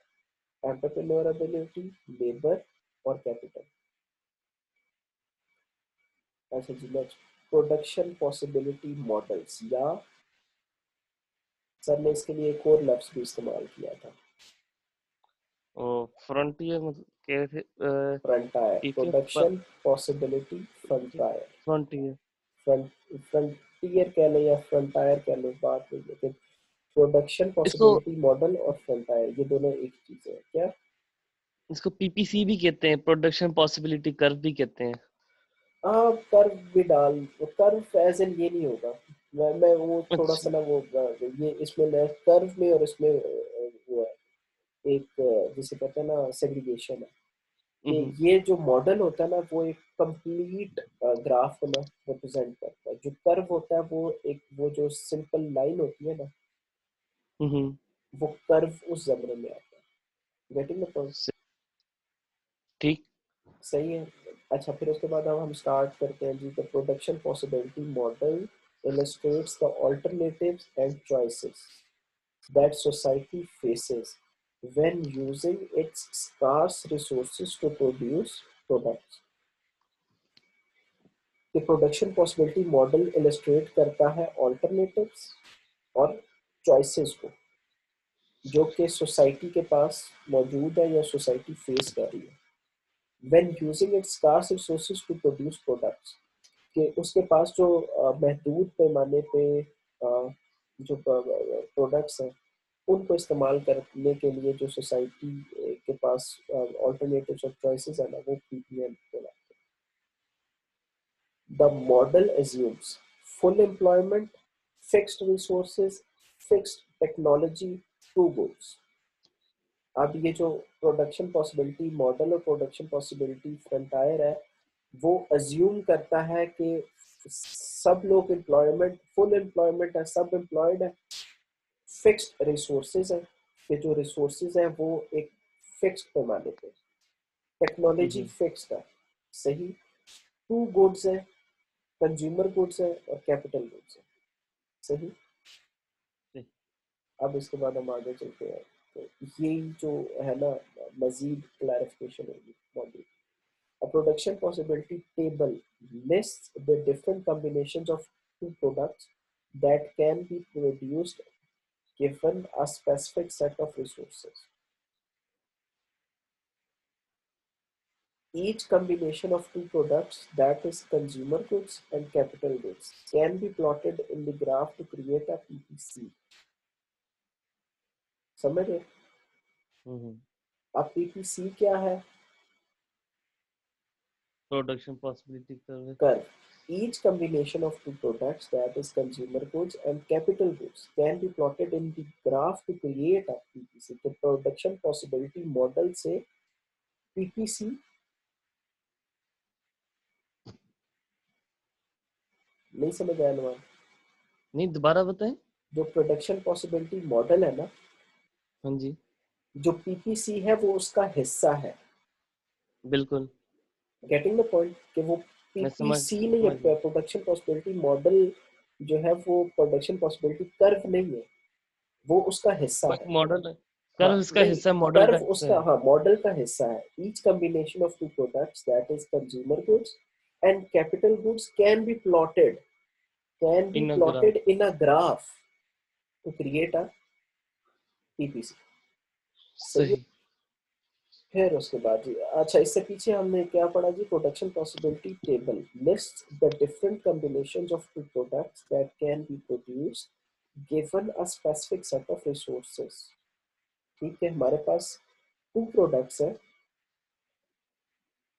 एंटरप्रेन्योर एबिलिटी, लेबर और कैपिटल। अच्छा जी, नेक्स्ट, प्रोडक्शन पॉसिबिलिटी मॉडल्स, या सर ने इसके लिए एक और लफ्ज भी इस्तेमाल किया था, और फ्रंटियर मतलब कह थे फ्रंटायर। ठीक है पर production possibility frontier, frontier. Front frontier कह लो या फ्रंटायर कह लो, बात नहीं, लेकिन प्रोडक्शन इसको पॉसिबिलिटी मॉडल और फ्रंटायर ये दोनों एक चीज है क्या? इसको पीपीसी भी कहते हैं, प्रोडक्शन पॉसिबिलिटी कर्व भी कहते हैं। हाँ, कर्व भी डाल, कर्व एज इन ये नहीं होगा। मैं वो थोड़ा सा अच्छा। ना वो ये इसमें मैं कर्व में और इसमें वो है एक जिसे कहते हैं ना सेग्रीगेशन है, हम्म। कि ये जो मॉडल होता है ना वो एक कंप्लीट ग्राफ को ना रिप्रेजेंट करता है। जो कर्व होता है वो एक वो जो सिंपल लाइन होती है ना, हम्म। वो कर्व उस जमरे में आता है। Getting the point? ठीक। सही है। अच्छा, फिर उसके बाद अब हम स्टार्ट करते हैं जी। The production possibility model illustrates the alternatives and choices that society faces when using its scarce resources to produce products। कि प्रोडक्शन पॉसिबिलिटी मॉडल इलस्ट्रेट करता है ऑल्टरनेटिव्स और चॉइसेस को जो कि सोसाइटी के पास मौजूद है या सोसाइटी फेस कर रही है when using its scarce resources to produce products. कि उसके पास जो महदूद पैमाने पे जो प्रोडक्ट्स हैं उनको इस्तेमाल करने के लिए जो सोसाइटी के पास ऑल्टरनेटिव्स और चॉइसेस है ना वो पीपीएम को। The model assumes full employment, fixed resources, fixed technology, two goals। अब ये जो प्रोडक्शन पॉसिबिलिटी मॉडल और प्रोडक्शन पॉसिबिलिटी फ्रंटायर है, वो अज्यूम करता है कि सब लोग एम्प्लॉयमेंट, फुल एम्प्लॉयमेंट है, सब एम्प्लॉयड है, फिक्स्ड रिसोर्सेज है, कि जो रिसोर्सेज है वो एक फिक्स्ड पैमाने पे, टेक्नोलॉजी फिक्स्ड है, सही। टू गुड्स है, कंज्यूमर गुड्स है और कैपिटल गुड्स है, सही। अब इसके बाद हम आगे चलते हैं, तो यही जो है ना मजीद क्लैरिफिकेशन होगी module. A production possibility table lists the different combinations of two products that can be produced given a specific set of resources. Each combination of two products, that is consumer goods and capital goods, can be plotted in the graph to create a PPC. समझ रहे? अब PPC क्या है? Production possibility curve. Curve. Each combination of two products, that is consumer goods and capital goods, can be plotted in the graph to create a PPC. तो production possibility model से PPC नहीं समझ आया अनुमान? नहीं, दोबारा बताएं। जो प्रोडक्शन पॉसिबिलिटी मॉडल है ना, हाँ जी, जो पीपीसी है वो उसका हिस्सा है। बिल्कुल, गेटिंग द पॉइंट कि वो मैं समझ पीपीसी नहीं है, गया। प्रोडक्शन पॉसिबिलिटी मॉडल जो है वो प्रोडक्शन पॉसिबिलिटी कर्व नहीं है, वो उसका हिस्सा है। बाकी मॉडल है, हाँ कर्व इसका नहीं, हिस्सा, मॉडल का कर्व हिस्सा उसका, है। हाँ मॉडल का हिस्सा है। Each combination of two products, that is consumer goods and capital goods, in graph. in a graph to create a PPC। सही है। सही। फिर उसके बाद जी, अच्छा इससे पीछे हमने क्या पढ़ा जी? Production possibility table list the different combinations of two products that can be produced given a specific set of resources. ठीक है, हमारे पास टू प्रोडक्ट्स है,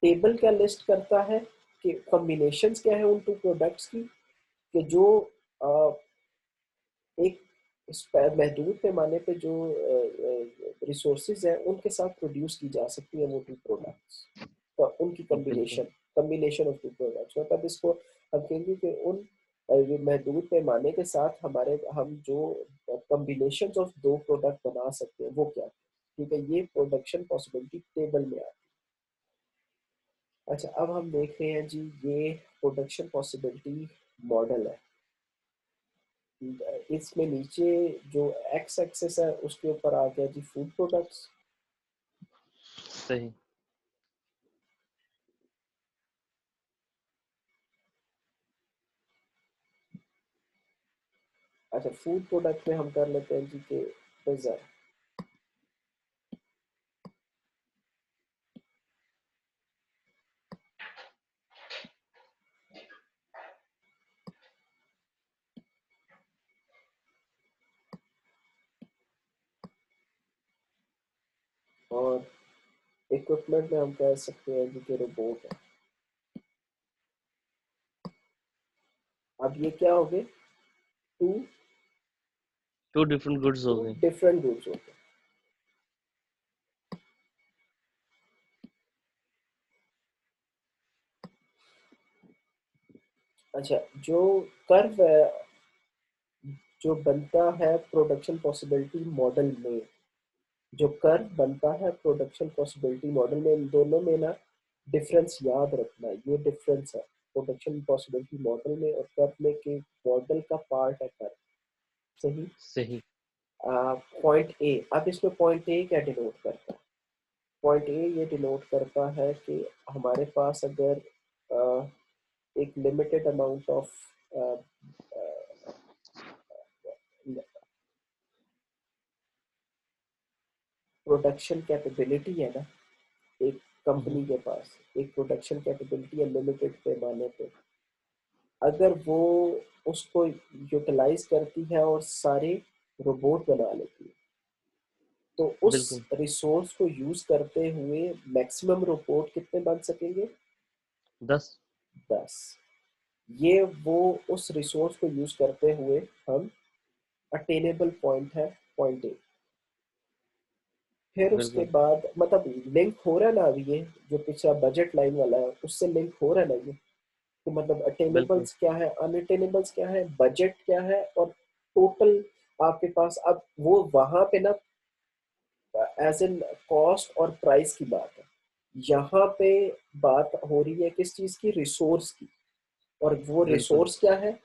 टेबल क्या लिस्ट करता है कि कॉम्बिनेशंस क्या है उन टू प्रोडक्ट्स की, कि जो एक महदूद पैमाने पे जो रिसोर्सेज हैं उनके साथ प्रोड्यूस की जा सकती है वो टू प्रोडक्ट्स, तो उनकी बिल्कुल, कम्बिनेशन ऑफ टू प्रोडक्ट्स, मतलब इसको हम कहेंगे कि उन महदूद पैमाने के साथ हमारे हम जो कम्बिनेशन ऑफ दो प्रोडक्ट बना सकते हैं वो क्या, ठीक है, ये प्रोडक्शन पॉसिबिलिटी टेबल में आती है। अच्छा अब हम देख रहे हैं जी, ये प्रोडक्शन पॉसिबिलिटी मॉडल है। इसमें नीचे जो एक्स एक्सेस है उसके ऊपर आ गया जी फूड प्रोडक्ट्स। सही। अच्छा फूड प्रोडक्ट में हम कर लेते हैं जी के पिज्जा, और इक्विपमेंट में हम कह सकते हैं जी के रोबोट है। अब ये क्या हो गए? टू टू डिफरेंट गुड्स हो टू गए। डिफरेंट गुड्स हो गए। अच्छा जो कर्व है जो बनता है प्रोडक्शन पॉसिबिलिटी मॉडल में, जो कर्व बनता है प्रोडक्शन पॉसिबिलिटी मॉडल में, इन दोनों में ना डिफरेंस याद रखना, ये डिफरेंस है प्रोडक्शन पॉसिबिलिटी मॉडल में और कर्व में, कि मॉडल का पार्ट है कर्व, सही। सही। पॉइंट ए, अब इसमें पॉइंट ए क्या डिनोट करता है? पॉइंट ए ये डिनोट करता है कि हमारे पास अगर एक limited amount of production capability है ना, एक कंपनी के पास एक प्रोडक्शन कैपेबिलिटी है लिमिटेड पैमाने पे, अगर वो उसको यूटिलाइज करती है और सारे रोबोट बना लेती है, तो उस बिल्कुल, रिसोर्स को यूज करते हुए मैक्सिमम रोबोट कितने बन सकेंगे? 10। 10। ये वो उस रिसोर्स को यूज करते हुए हम अटेनेबल पॉइंट है, पॉइंट ए। फिर उसके बिल्कुल बाद मतलब लिंक हो रहा है ना अभी ये जो पिछला बजट लाइन वाला है उससे लिंक हो रहा है ना ये, कि मतलब बिल्कुल अटेनेबल्स क्या है, अनअटेनेबल्स क्या है, बजट क्या है, और टोटल आपके पास अब वो वहां पे ना एज इन कॉस्ट और प्राइस की बात है। यहाँ पे बात हो रही है किस चीज की, रिसोर्स की। और वो बिल्कुल। रिसोर्स क्या है,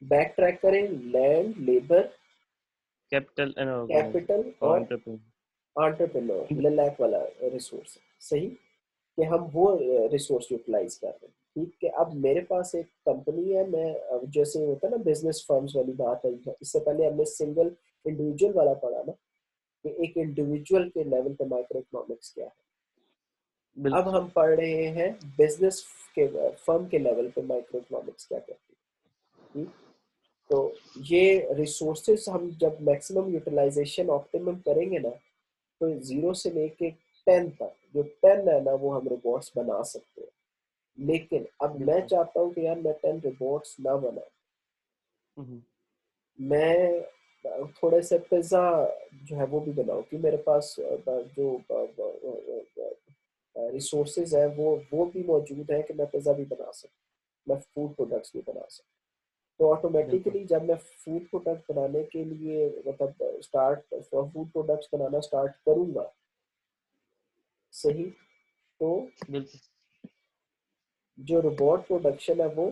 बैक ट्रैक करें, land, labour, capital and capital organisation और और एंटरप्रेन्योर। एंटरप्रेन्योर, लैक वाला रिसोर्स है। सही, कि हम वो रिसोर्स यूटिलाइज कर रहे हैं। ठीक है, अब मेरे पास एक कंपनी है, मैं जैसे होता है ना बिजनेस फर्म्स वाली बात है, इससे पहले हमने सिंगल इंडिविजुअल वाला पढ़ा ना, कि एक इंडिविजुअल के लेवल पे माइक्रो इकोनॉमिक्स क्या है। अब बिल्कुल हम पढ़ रहे हैं बिजनेस के फर्म के लेवल पे माइक्रो इकोनॉमिक्स क्या कहती है। ठीक, तो ये रिसोर्सेस हम जब मैक्सिमम यूटिलाइजेशन ऑप्टिमम करेंगे ना, तो 0 से लेके 10 तक, जो 10 है ना वो हम रोबोट्स बना सकते हैं। लेकिन अब मैं बिल्कुल। चाहता हूँ कि यार मैं 10 रोबोट्स ना बनाऊं, हम्म, मैं थोड़े से पिज्जा जो है वो भी बनाऊं, कि मेरे पास जो रिसोर्सेज है वो भी मौजूद है, कि मैं पिज्जा भी बना सकूं, मैं फूड प्रोडक्ट्स भी बना सकूं। तो बिल्कुल ऑटोमेटिकली जब मैं फूड प्रोडक्ट बनाने के लिए मतलब स्टार्ट फूड प्रोडक्ट्स बनाना स्टार्ट करूंगा, सही, तो बिल्कुल जो रोबोट प्रोडक्शन है वो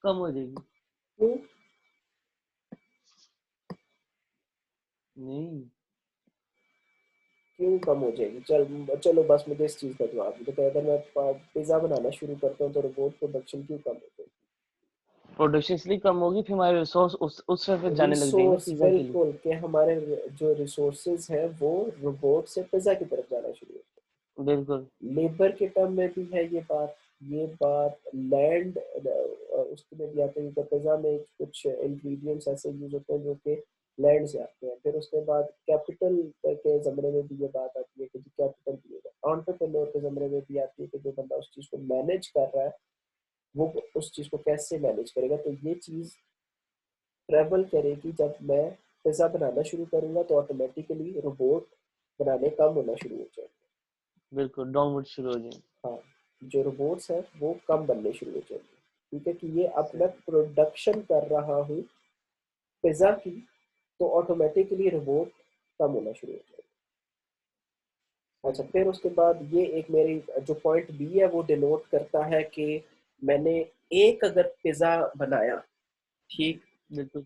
कम हो जाएगी। क्यों नहीं। क्यों कम हो जाएगी? चलो बस मुझे इस चीज का जवाब दो, तो अगर मैं पिज्जा बनाना शुरू करता हूँ तो रोबोट प्रोडक्शन क्यों कम हो प्रोडक्शन इसलिए कम होगी, फिर हमारे रिसोर्स उस तरफ जाएगी? जाने लग जाएंगे रिसोर्स पिज्जा के लिए। बिल्कुल, कि हमारे जो रिसोर्सेज हैं वो रोबोट से पिज्जा की तरफ जाना शुरू हो। बिल्कुल लेबर के टर्म में भी है ये बात लैंड उसके में भी आते हैं, तो पिज्जा में कुछ इंग्रेडिएंट्स ऐसे यूज होते हैं जो कि लैंड से आते हैं। फिर उसके बाद कैपिटल के जमरे में भी ये बात आती है कि जो कैपिटल दिएगा, एंटरप्रेन्योर के जमरे में भी आती है कि जो बंदा उस चीज को मैनेज कर रहा है वो उस चीज को कैसे मैनेज करेगा। तो ये चीज ट्रेवल करेगी, जब मैं पिज्जा बनाना शुरू करूंगा तो ऑटोमेटिकली रोबोट बनाने कम होना शुरू हो जाएगा। बिल्कुल डाउनवर्ड शुरू हो जाएंगे। हाँ, जो रोबोट्स हैं वो कम बनने शुरू हो जाएंगे। ठीक है, कि ये अब मैं सही। प्रोडक्शन कर रहा हूँ पिज्जा की, तो ऑटोमेटिकली रोबोट कम होना शुरू हो जाएगा। अच्छा, सही। फिर उसके बाद ये एक मेरी जो पॉइंट बी है वो डिनोट करता है कि मैंने एक अगर पिज्जा बनाया, ठीक, बिल्कुल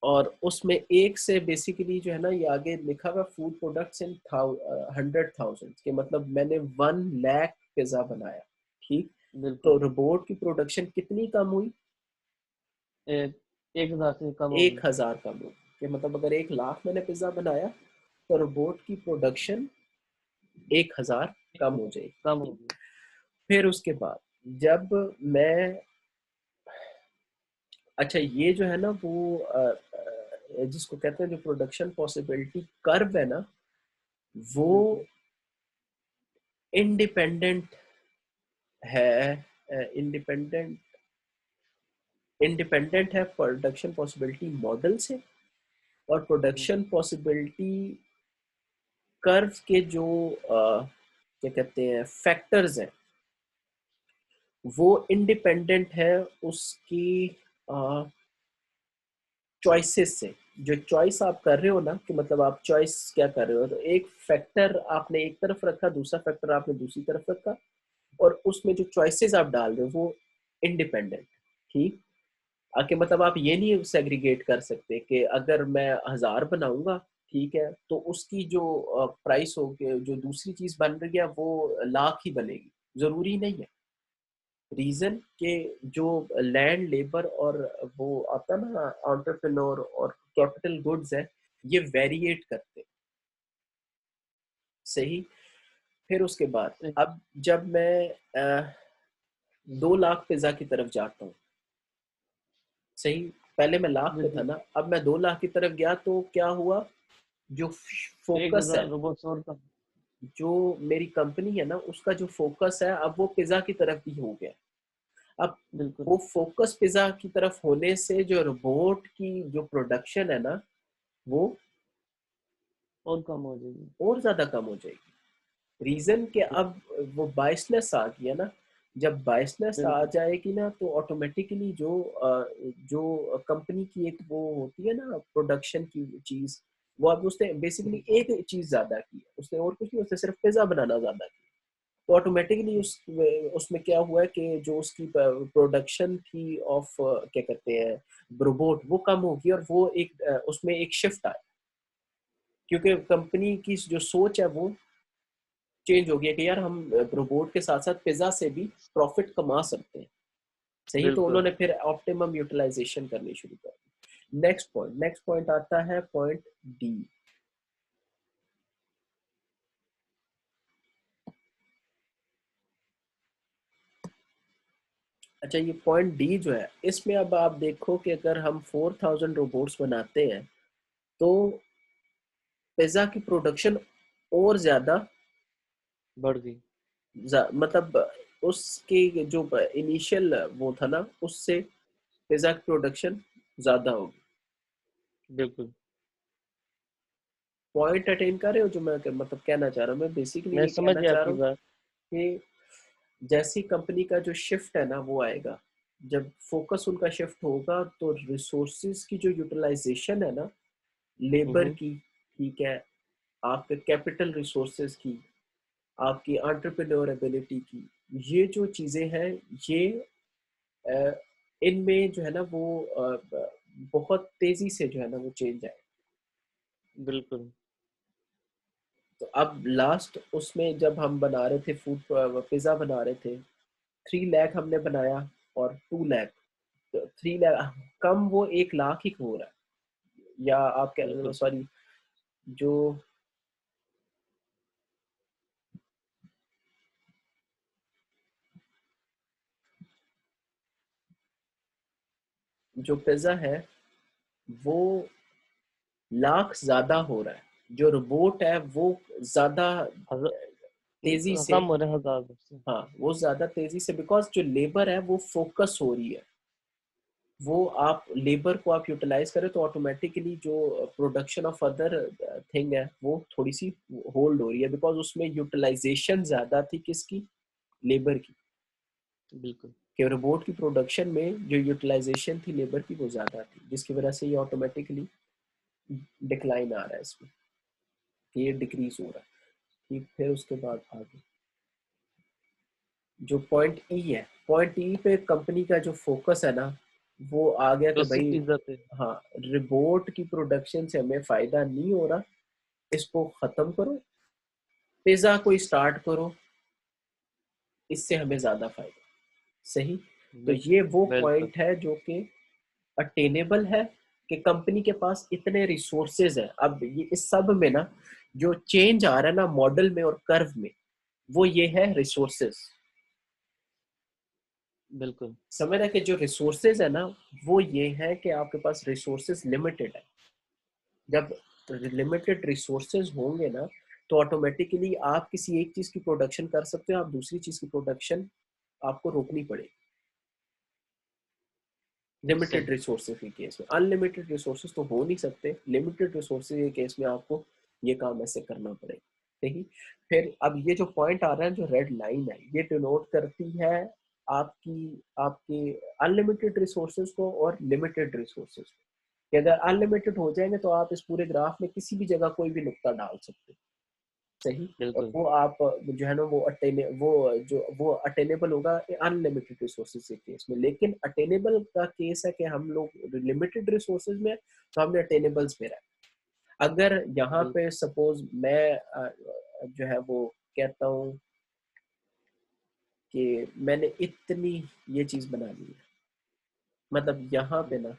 और उसमें एक से बेसिकली जो है ना ये आगे लिखा हुआ फूड प्रोडक्ट्स इन 100,000 के, मतलब मैंने 1 लाख पिज्जा बनाया। ठीक, तो बिल्कुल। रोबोट की प्रोडक्शन कितनी कम हुई? एक 1,000 से कम एक होगी। हजार कम हुई। कि मतलब अगर 1 लाख मैंने पिज्जा बनाया तो रोबोट की प्रोडक्शन 1,000 कम हो कम जाएगी। ठीक, होगी। फिर उसके बाद जब मैं, अच्छा ये जो है ना वो जिसको कहते हैं जो प्रोडक्शन पॉसिबिलिटी कर्व है ना, वो बिल्कुल इंडिपेंडेंट है, इंडिपेंडेंट इंडिपेंडेंट है प्रोडक्शन पॉसिबिलिटी मॉडल से, और प्रोडक्शन पॉसिबिलिटी कर्व के जो क्या कहते हैं फैक्टर्स हैं, वो इंडिपेंडेंट है उसकी चॉइसेस से। जो चॉइस आप कर रहे हो ना, कि मतलब आप चॉइस क्या कर रहे हो, तो एक फैक्टर आपने एक तरफ रखा, दूसरा फैक्टर आपने दूसरी तरफ रखा, और उसमें जो चॉइसेस आप डाल रहे हो वो इंडिपेंडेंट। ठीक, आके मतलब आप ये नहीं सेग्रीगेट कर सकते कि अगर मैं 1,000 बनाऊंगा, ठीक है, तो उसकी जो प्राइस होगी, जो दूसरी चीज बन रही है वो लाख ही बनेगी, जरूरी नहीं है। रीजन के जो लैंड, लेबर और वो आता ना एंटरप्रेन्योर और कैपिटल गुड्स है, ये वेरिएट करते हैं। सही, फिर उसके बाद सही। अब जब मैं 2 लाख पिज्जा की तरफ जाता हूँ, सही, पहले मैं लाख पे था बिल्कुल ना, अब मैं 2 लाख की तरफ गया, तो क्या हुआ, जो एक फोकस हजार है, रोबोट्स और कम। जो मेरी कंपनी है ना उसका जो फोकस है अब वो पिज्जा की तरफ भी हो गया। अब बिल्कुल वो फोकस पिज्जा की तरफ होने से जो रोबोट की जो प्रोडक्शन है ना वो, और कम हो जाएगी। और ज़्यादा कम हो जाएगी। रीज़न कि अब वो बायसनेस आ गया ना, जब बायसनेस आ बिल्कुल। जाएगी ना तो ऑटोमेटिकली जो कंपनी की एक वो होती है ना प्रोडक्शन की चीज़, वो अब उसने बेसिकली एक चीज़ ज़्यादा की है, उसने और कुछ नहीं, उसने सिर्फ पिज़्ज़ा बनाना ज़्यादा किया। तो ऑटोमेटिकली उसमें क्या हुआ है कि जो उसकी प्रोडक्शन थी ऑफ क्या कहते हैं रोबोट, वो कम होगी और वो एक उसमें एक शिफ्ट आया, क्योंकि कंपनी की जो सोच है वो चेंज हो गया कि यार हम रोबोट के साथ साथ पिज्जा से भी प्रॉफिट कमा सकते हैं। सही, तो बिल्कुल। उन्होंने फिर ऑप्टिमम यूटिलाइजेशन करनी शुरू कर दी। नेक्स्ट पॉइंट आता है पॉइंट डी। अच्छा, ये पॉइंट डी जो है, इसमें अब आप देखो कि अगर हम 4000 रोबोट्स बनाते हैं तो पिज्जा की प्रोडक्शन और ज्यादा बढ़ गई। मतलब उसके जो इनिशियल वो था ना, उससे पिज्जा की प्रोडक्शन ज्यादा होगी। बिल्कुल। पॉइंट अटेन कर रहे हो जो मैं मतलब कहना चाह रहा हूँ? मैं बेसिकली मैं ये समझ कहना गया चाह आपकी रहा हूँ बात। कि जैसी कंपनी का जो शिफ्ट है ना वो आएगा, जब फोकस उनका शिफ्ट होगा तो रिसोर्सेज की जो यूटिलाइजेशन है ना, लेबर हम्म। की, ठीक है, आपके कैपिटल रिसोर्सेज की, आपकी एंटरप्रेन्योर एबिलिटी की, ये जो चीज़ें हैं, ये अ, इनमें जो है ना वो बहुत तेज़ी से जो है ना वो चेंज आए। बिल्कुल। तो अब लास्ट उसमें जब हम बना रहे थे फूड पिज़्ज़ा बना रहे थे, 3 लाख हमने बनाया और 2 लाख, तो 3 लाख कम, वो 1 लाख ही हो रहा है, या आप कह बिल्कुल। सॉरी, जो जो पिज़्ज़ा है वो लाख ज्यादा हो रहा है, जो रोबोट है वो ज्यादा तेजी से, कम हो रहे हैं 1000 से। हाँ वो ज्यादा तेजी से, बिकॉज जो लेबर है वो फोकस हो रही है, वो आप लेबर को आप यूटिलाइज करें तो ऑटोमेटिकली जो प्रोडक्शन ऑफ अदर थिंग है वो थोड़ी सी होल्ड हो रही है, बिकॉज उसमें यूटिलाइजेशन ज्यादा थी किसकी, लेबर की। बिल्कुल। कि रोबोट की प्रोडक्शन में जो यूटिलाइजेशन थी लेबर की वो ज्यादा थी, जिसकी वजह से ये ऑटोमेटिकली डिक्लाइन आ रहा है इसमें, कि ये डिक्रीज हो रहा है। ठीक, फिर उसके बाद आगे जो पॉइंट ई है, पॉइंट ई पे कंपनी का जो फोकस है ना, वो आ गया कि तो भाई पिज्जा पे। हाँ, रिबोट की प्रोडक्शन से हमें फायदा नहीं हो रहा, इसको खत्म करो, पिज्जा को स्टार्ट करो, इससे हमें ज्यादा फायदा। सही, तो ये वो बिल्कुल। पॉइंट है जो कि अटेनेबल है, कि कंपनी के पास इतने रिसोर्सेज है। अब ये इस सब में ना जो चेंज आ रहा है ना मॉडल में और कर्व में, वो ये है रिसोर्सेज। बिल्कुल। समझ रहे कि जो रिसोर्सेज है ना, वो ये है कि आपके पास रिसोर्सेज लिमिटेड है। जब लिमिटेड रिसोर्सेज होंगे ना, तो ऑटोमेटिकली आप किसी एक चीज की प्रोडक्शन कर सकते हो, आप दूसरी चीज की प्रोडक्शन आपको रोकनी पड़ेगी। लिमिटेड सही। रिसोर्सेज के केस में, अनलिमिटेड रिसोर्सेज तो हो नहीं सकते, लिमिटेड रिसोर्सेज के केस में आपको ये काम ऐसे करना पड़ेगा। सही, फिर अब ये जो पॉइंट आ रहा है, जो रेड लाइन है, ये डिनोट करती है आपकी आपकी अनलिमिटेड रिसोर्सेज को और लिमिटेड रिसोर्सेज को, कि अगर अनलिमिटेड हो जाएंगे तो आप इस पूरे ग्राफ में किसी भी जगह कोई भी नुक्ता डाल सकते हो। सही, और बिल्कुल। वो आप जो है ना वो अटेनेबल होगा अनलिमिटेड रिसोर्सेज के केस में। लेकिन अटेनेबल का केस है कि हम लोग लिमिटेड रिसोर्सेज में, तो हमने अटेनेबल्स में रहा। अगर यहाँ बिल्कुल। पे सपोज मैं जो है वो कहता हूँ कि मैंने इतनी ये चीज बना ली है, मतलब यहाँ पे ना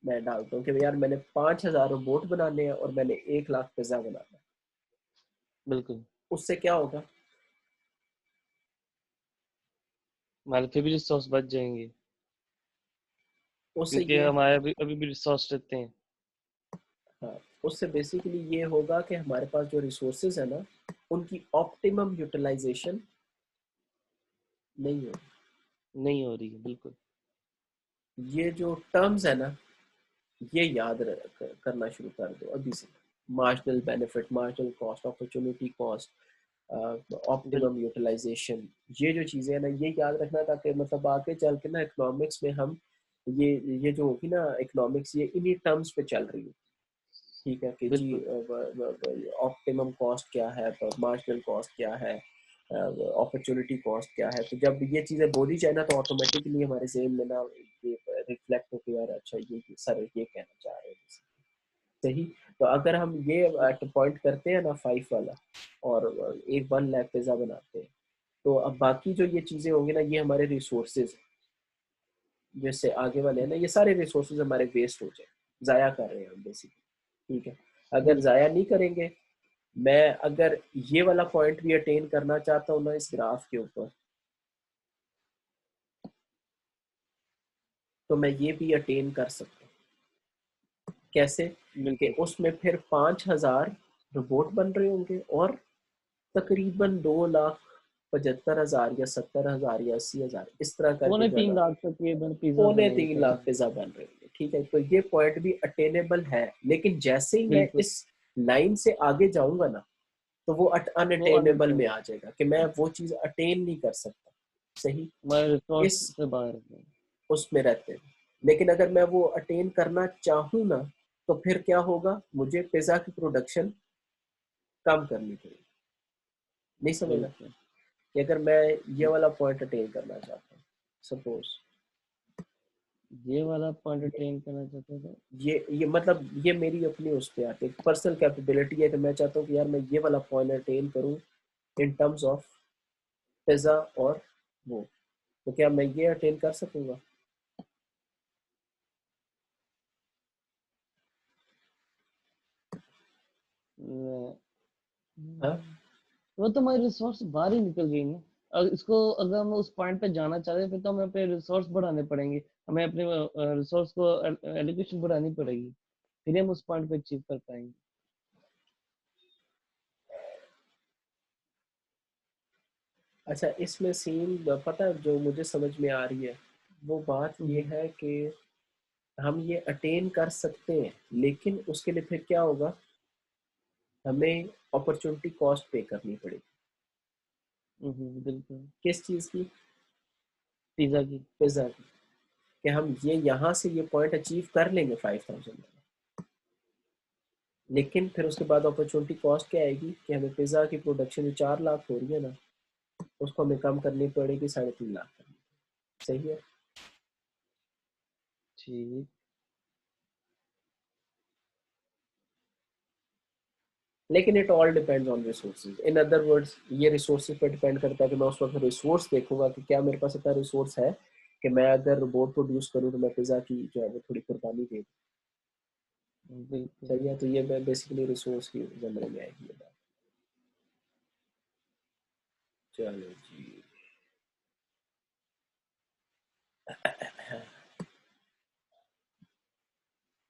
मैं डालता हूँ कि यार मैंने 5000 रोबोट बनाने हैं और मैंने 1 लाख पिज्जा बनाना है। बिल्कुल। उससे क्या होगा? हमारे फिर भी रिसोर्स बच जाएंगे, उससे क्योंकि ये, हमारे अभी भी रिसोर्स रहते हैं। हाँ, उससे बेसिकली ये होगा कि हमारे पास जो रिसोर्सेज है ना, उनकी ऑप्टिमम यूटिलाइजेशन नहीं होगी। नहीं हो रही है। बिल्कुल। ये जो टर्म्स है ना, ये याद करना शुरू कर दो अभी से। Marginal benefit, marginal cost, opportunity cost, optimum बिल्कुल यूटिलाइजेशन, ये जो चीज़ें हैं ना, ये याद रखना, ताकि मतलब आगे चल के ना इकोनॉमिक्स में हम ये ये जो होगी ना इकोनॉमिक्स, ये इन्हीं टर्म्स पे चल रही है। ठीक है कि जी बिल्कुल। ऑप्टिमम कॉस्ट क्या है, मार्जिनल कॉस्ट क्या है, अपॉर्चुनिटी कॉस्ट क्या है। तो जब ये चीज़ें बोली जाए ना, तो ऑटोमेटिकली हमारे ज़हन में ना ये रिफ्लेक्ट होकर, यार अच्छा ये सर ये कहना चाह रहे हैं। सही। तो अगर हम ये पॉइंट करते हैं ना 5 वाला, और एक 1 लाख पिज़्ज़ा बनाते हैं, तो अब बाकी जो ये चीज़ें होंगी ना, ये हमारे रिसोर्सेज, जैसे आगे वाले हैं ना, ये सारे रिसोर्सेज हमारे वेस्ट हो जाए, ज़ाया कर रहे हैं हम बेसिकली। ठीक है। अगर बिल्कुल ज़ाया नहीं करेंगे, मैं अगर ये वाला पॉइंट भी अटेन करना चाहता हूँ ना इस ग्राफ के ऊपर, तो मैं ये भी अटेन कर सकता हूँ। कैसे? कि बिल्कुल। उसमें फिर 5,000 रोबोट बन रहे होंगे, और तकरीबन 2,75,000 या 70,000 या 80,000 इस तरह करके पौने जो है तीन ना, लाख तक ये पिज्जा पौने बनेंगे 3 लाख टोटल। पिज्जा बन रहे होंगे। ठीक है, तो ये पॉइंट भी अटेनेबल है, लेकिन जैसे ही मैं बिल्कुल। इस लाइन से आगे जाऊंगा ना, तो वो वो अनअटेनेबल में अनअटेनेबल, आ जाएगा, कि मैं वो चीज अटेन नहीं कर सकता। सही। हमारे रिसोर्स इस से बाहर है। उसमें रहते हैं। लेकिन अगर मैं वो अटेन करना चाहूँ ना, तो फिर क्या होगा, मुझे पिज्जा की प्रोडक्शन कम करनी पड़ेगी। नहीं समझा? बिल्कुल। कि अगर मैं ये वाला पॉइंट अटेन करना चाहता हूँ, सपोज ये वाला पॉइंट अटेन करना चाहते थे। ये मतलब ये मेरी अपनी उस पे आती है, पर्सनल कैपेबिलिटी है, कि मैं चाहता हूँ कि यार मैं ये वाला पॉइंट अटेन करूँ इन टर्म्स ऑफ पिज्जा और वो, तो क्या मैं ये अटेन कर सकूंगा? हाँ। वो तो हमारी रिसोर्स बाहर ही निकल गई ना। इसको अगर हम उस पॉइंट पे जाना चाहते हैं, फिर तो हमें अपने रिसोर्स बढ़ाने पड़ेंगे, हमें अपने रिसोर्स को एलोकेशन बढ़ानी पड़ेगी, फिर हम उस पॉइंट पे अचीव कर पाएंगे। अच्छा, इसमें सीन पता है जो मुझे समझ में आ रही है, वो बात ये हम्म, है कि हम ये अटेन कर सकते हैं, लेकिन उसके लिए फिर क्या होगा, हमें अपॉर्चुनिटी कॉस्ट पे करनी पड़ेगी। बिल्कुल। किस चीज़ की? पिज्जा की। पिज्ज़ा की। कि हम ये यहाँ से ये पॉइंट अचीव कर लेंगे 5,000, लेकिन फिर उसके बाद अपॉर्चुनिटी कॉस्ट क्या आएगी, कि हमें पिज़्ज़ा की प्रोडक्शन जो 4 लाख हो रही है ना, उसको हमें कम करनी पड़ेगी 3.5 लाख करनी। सही है। ठीक। लेकिन it all depends on resources, in other words ये रिसोर्सेज पर डिपेंड करता है, कि मैं उस वक्त रिसोर्स देखूंगा कि क्या मेरे पास इतना रिसोर्स है कि मैं अगर रोबोट प्रोड्यूस करूँ, तो मैं पिज़्ज़ा की जो है वो थोड़ी कुर्बानी दे दूँ। बिल्कुल। सही है। तो ये बेसिकली रिसोर्स की जमरे में आएगी ये बात। चलो जी।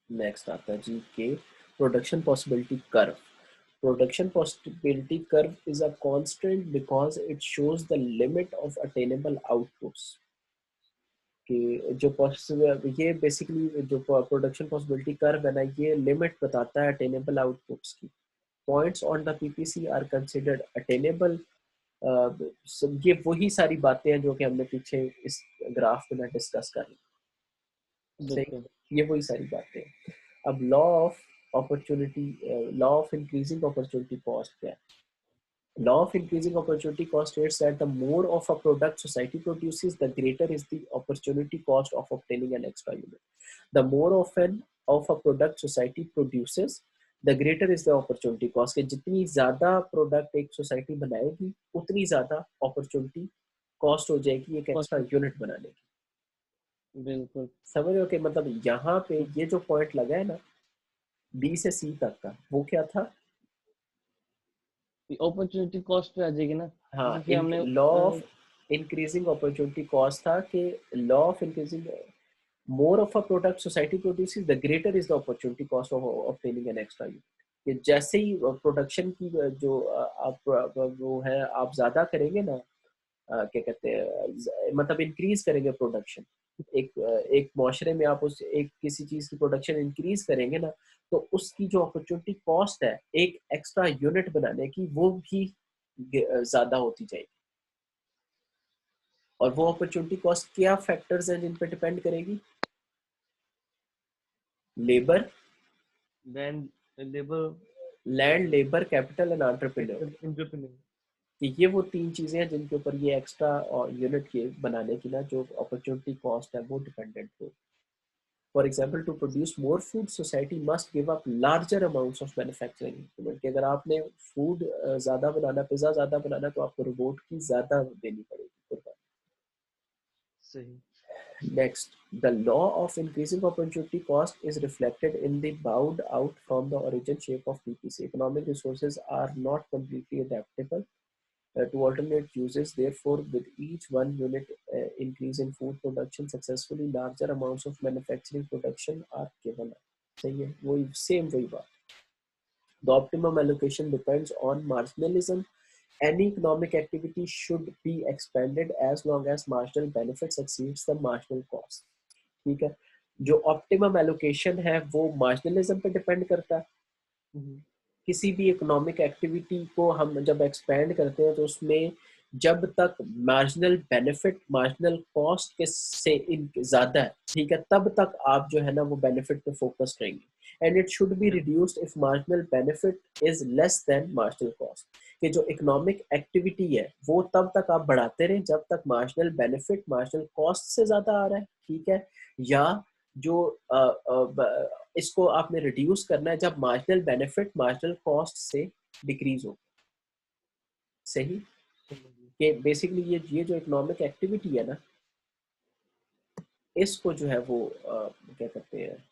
नेक्स्ट आता है जी के production possibility curve. Production possibility curve is a constant because it shows the limit of attainable outputs. कि जो पॉसिबल, ये बेसिकली जो प्रोडक्शन पॉसिबिलिटी कर्व है ना, ये लिमिट बताता है अटेनेबल आउटपुट्स की। Points on the PPC are considered attainable. ये वही सारी बातें हैं जो कि हमने पीछे इस ग्राफ में ना डिस्कस कर ली। बिल्कुल। सही। ये वही सारी बातें हैं। अब law of opportunity, law of increasing opportunity cost क्या है? Law of increasing opportunity cost states that the more of a product society produces, the greater is the opportunity cost of obtaining an extra unit. The more often of a product society produces, the greater is the opportunity cost. कि जितनी ज़्यादा product एक society बनाएगी, उतनी ज़्यादा opportunity cost हो जाएगी एक एक्स्ट्रा Possible। यूनिट बनाने की। बिल्कुल। समझ रहे हो कि मतलब यहाँ पे ये जो पॉइंट लगा है ना, बी से सी तक का, वो क्या था? अपॉर्चुनिटी कॉस्ट पे आ जाएगी ना, हाँ, जैसे कि हमने law of increasing opportunity cost था, कि law of increasing more of a product society produces, the greater is the opportunity cost of obtaining an extra unit. कि जैसे ही प्रोडक्शन की जो आप वो है, आप ज्यादा करेंगे ना, क्या कहते हैं, मतलब इंक्रीज करेंगे प्रोडक्शन, एक मुआशरे में आप उस एक किसी चीज़ की प्रोडक्शन इंक्रीज़ करेंगे ना, तो उसकी जो अपॉर्चुनिटी कॉस्ट है, एक एक्स्ट्रा यूनिट बनाने की, वो भी ज़्यादा होती जाएगी। और वो अपॉर्चुनिटी कॉस्ट क्या फैक्टर्स हैं जिन पे डिपेंड करेगी? Labour, Then labor, land, labour, capital and entrepreneur. entrepreneur. कि ये वो 3 चीज़ें हैं जिनके ऊपर ये एक्स्ट्रा और यूनिट के बनाने की ना जो अपॉर्चुनिटी कॉस्ट है वो डिपेंडेंट हो। For example, to produce more food society must give up larger amounts of manufacturing equipment. कि अगर आपने फूड ज़्यादा बनाना, पिज़्ज़ा ज़्यादा बनाना, तो आपको रोबोट की ज़्यादा देनी पड़ेगी कुर्बानी। सही। Next, the law of increasing opportunity cost is reflected in the bowed out from the origin shape of PPC. Economic resources are not completely adaptable to alternate uses. Therefore, with each 1 unit increase in food production successfully, larger amounts of manufacturing production are given up. सही है, वही same वही बात. The optimum allocation depends on marginalism. Any economic activity should be expanded as long as marginal benefits exceeds the marginal cost. ठीक है, जो optimum allocation है वो मार्जिनलिज्म पे डिपेंड करता है। किसी भी इकोनॉमिक एक्टिविटी को हम जब एक्सपेंड करते हैं तो उसमें जब तक मार्जिनल बेनिफिट मार्जिनल कॉस्ट के से ज़्यादा है, ठीक है, तब तक आप जो है ना वो बेनिफिट पे फोकस करेंगे। And it should be reduced if marginal benefit is less than marginal cost. कि जो इकोनॉमिक एक्टिविटी है वो तब तक आप बढ़ाते रहें जब तक मार्जिनल बेनिफिट मार्जिनल कॉस्ट से ज़्यादा आ रहा है, ठीक है, या जो इसको आपने रिड्यूस करना है जब मार्जिनल बेनिफिट मार्जिनल कॉस्ट से डिक्रीज हो। सही, कि बेसिकली ये जो इकोनॉमिक एक्टिविटी है ना, इसको जो है वो क्या कहते हैं,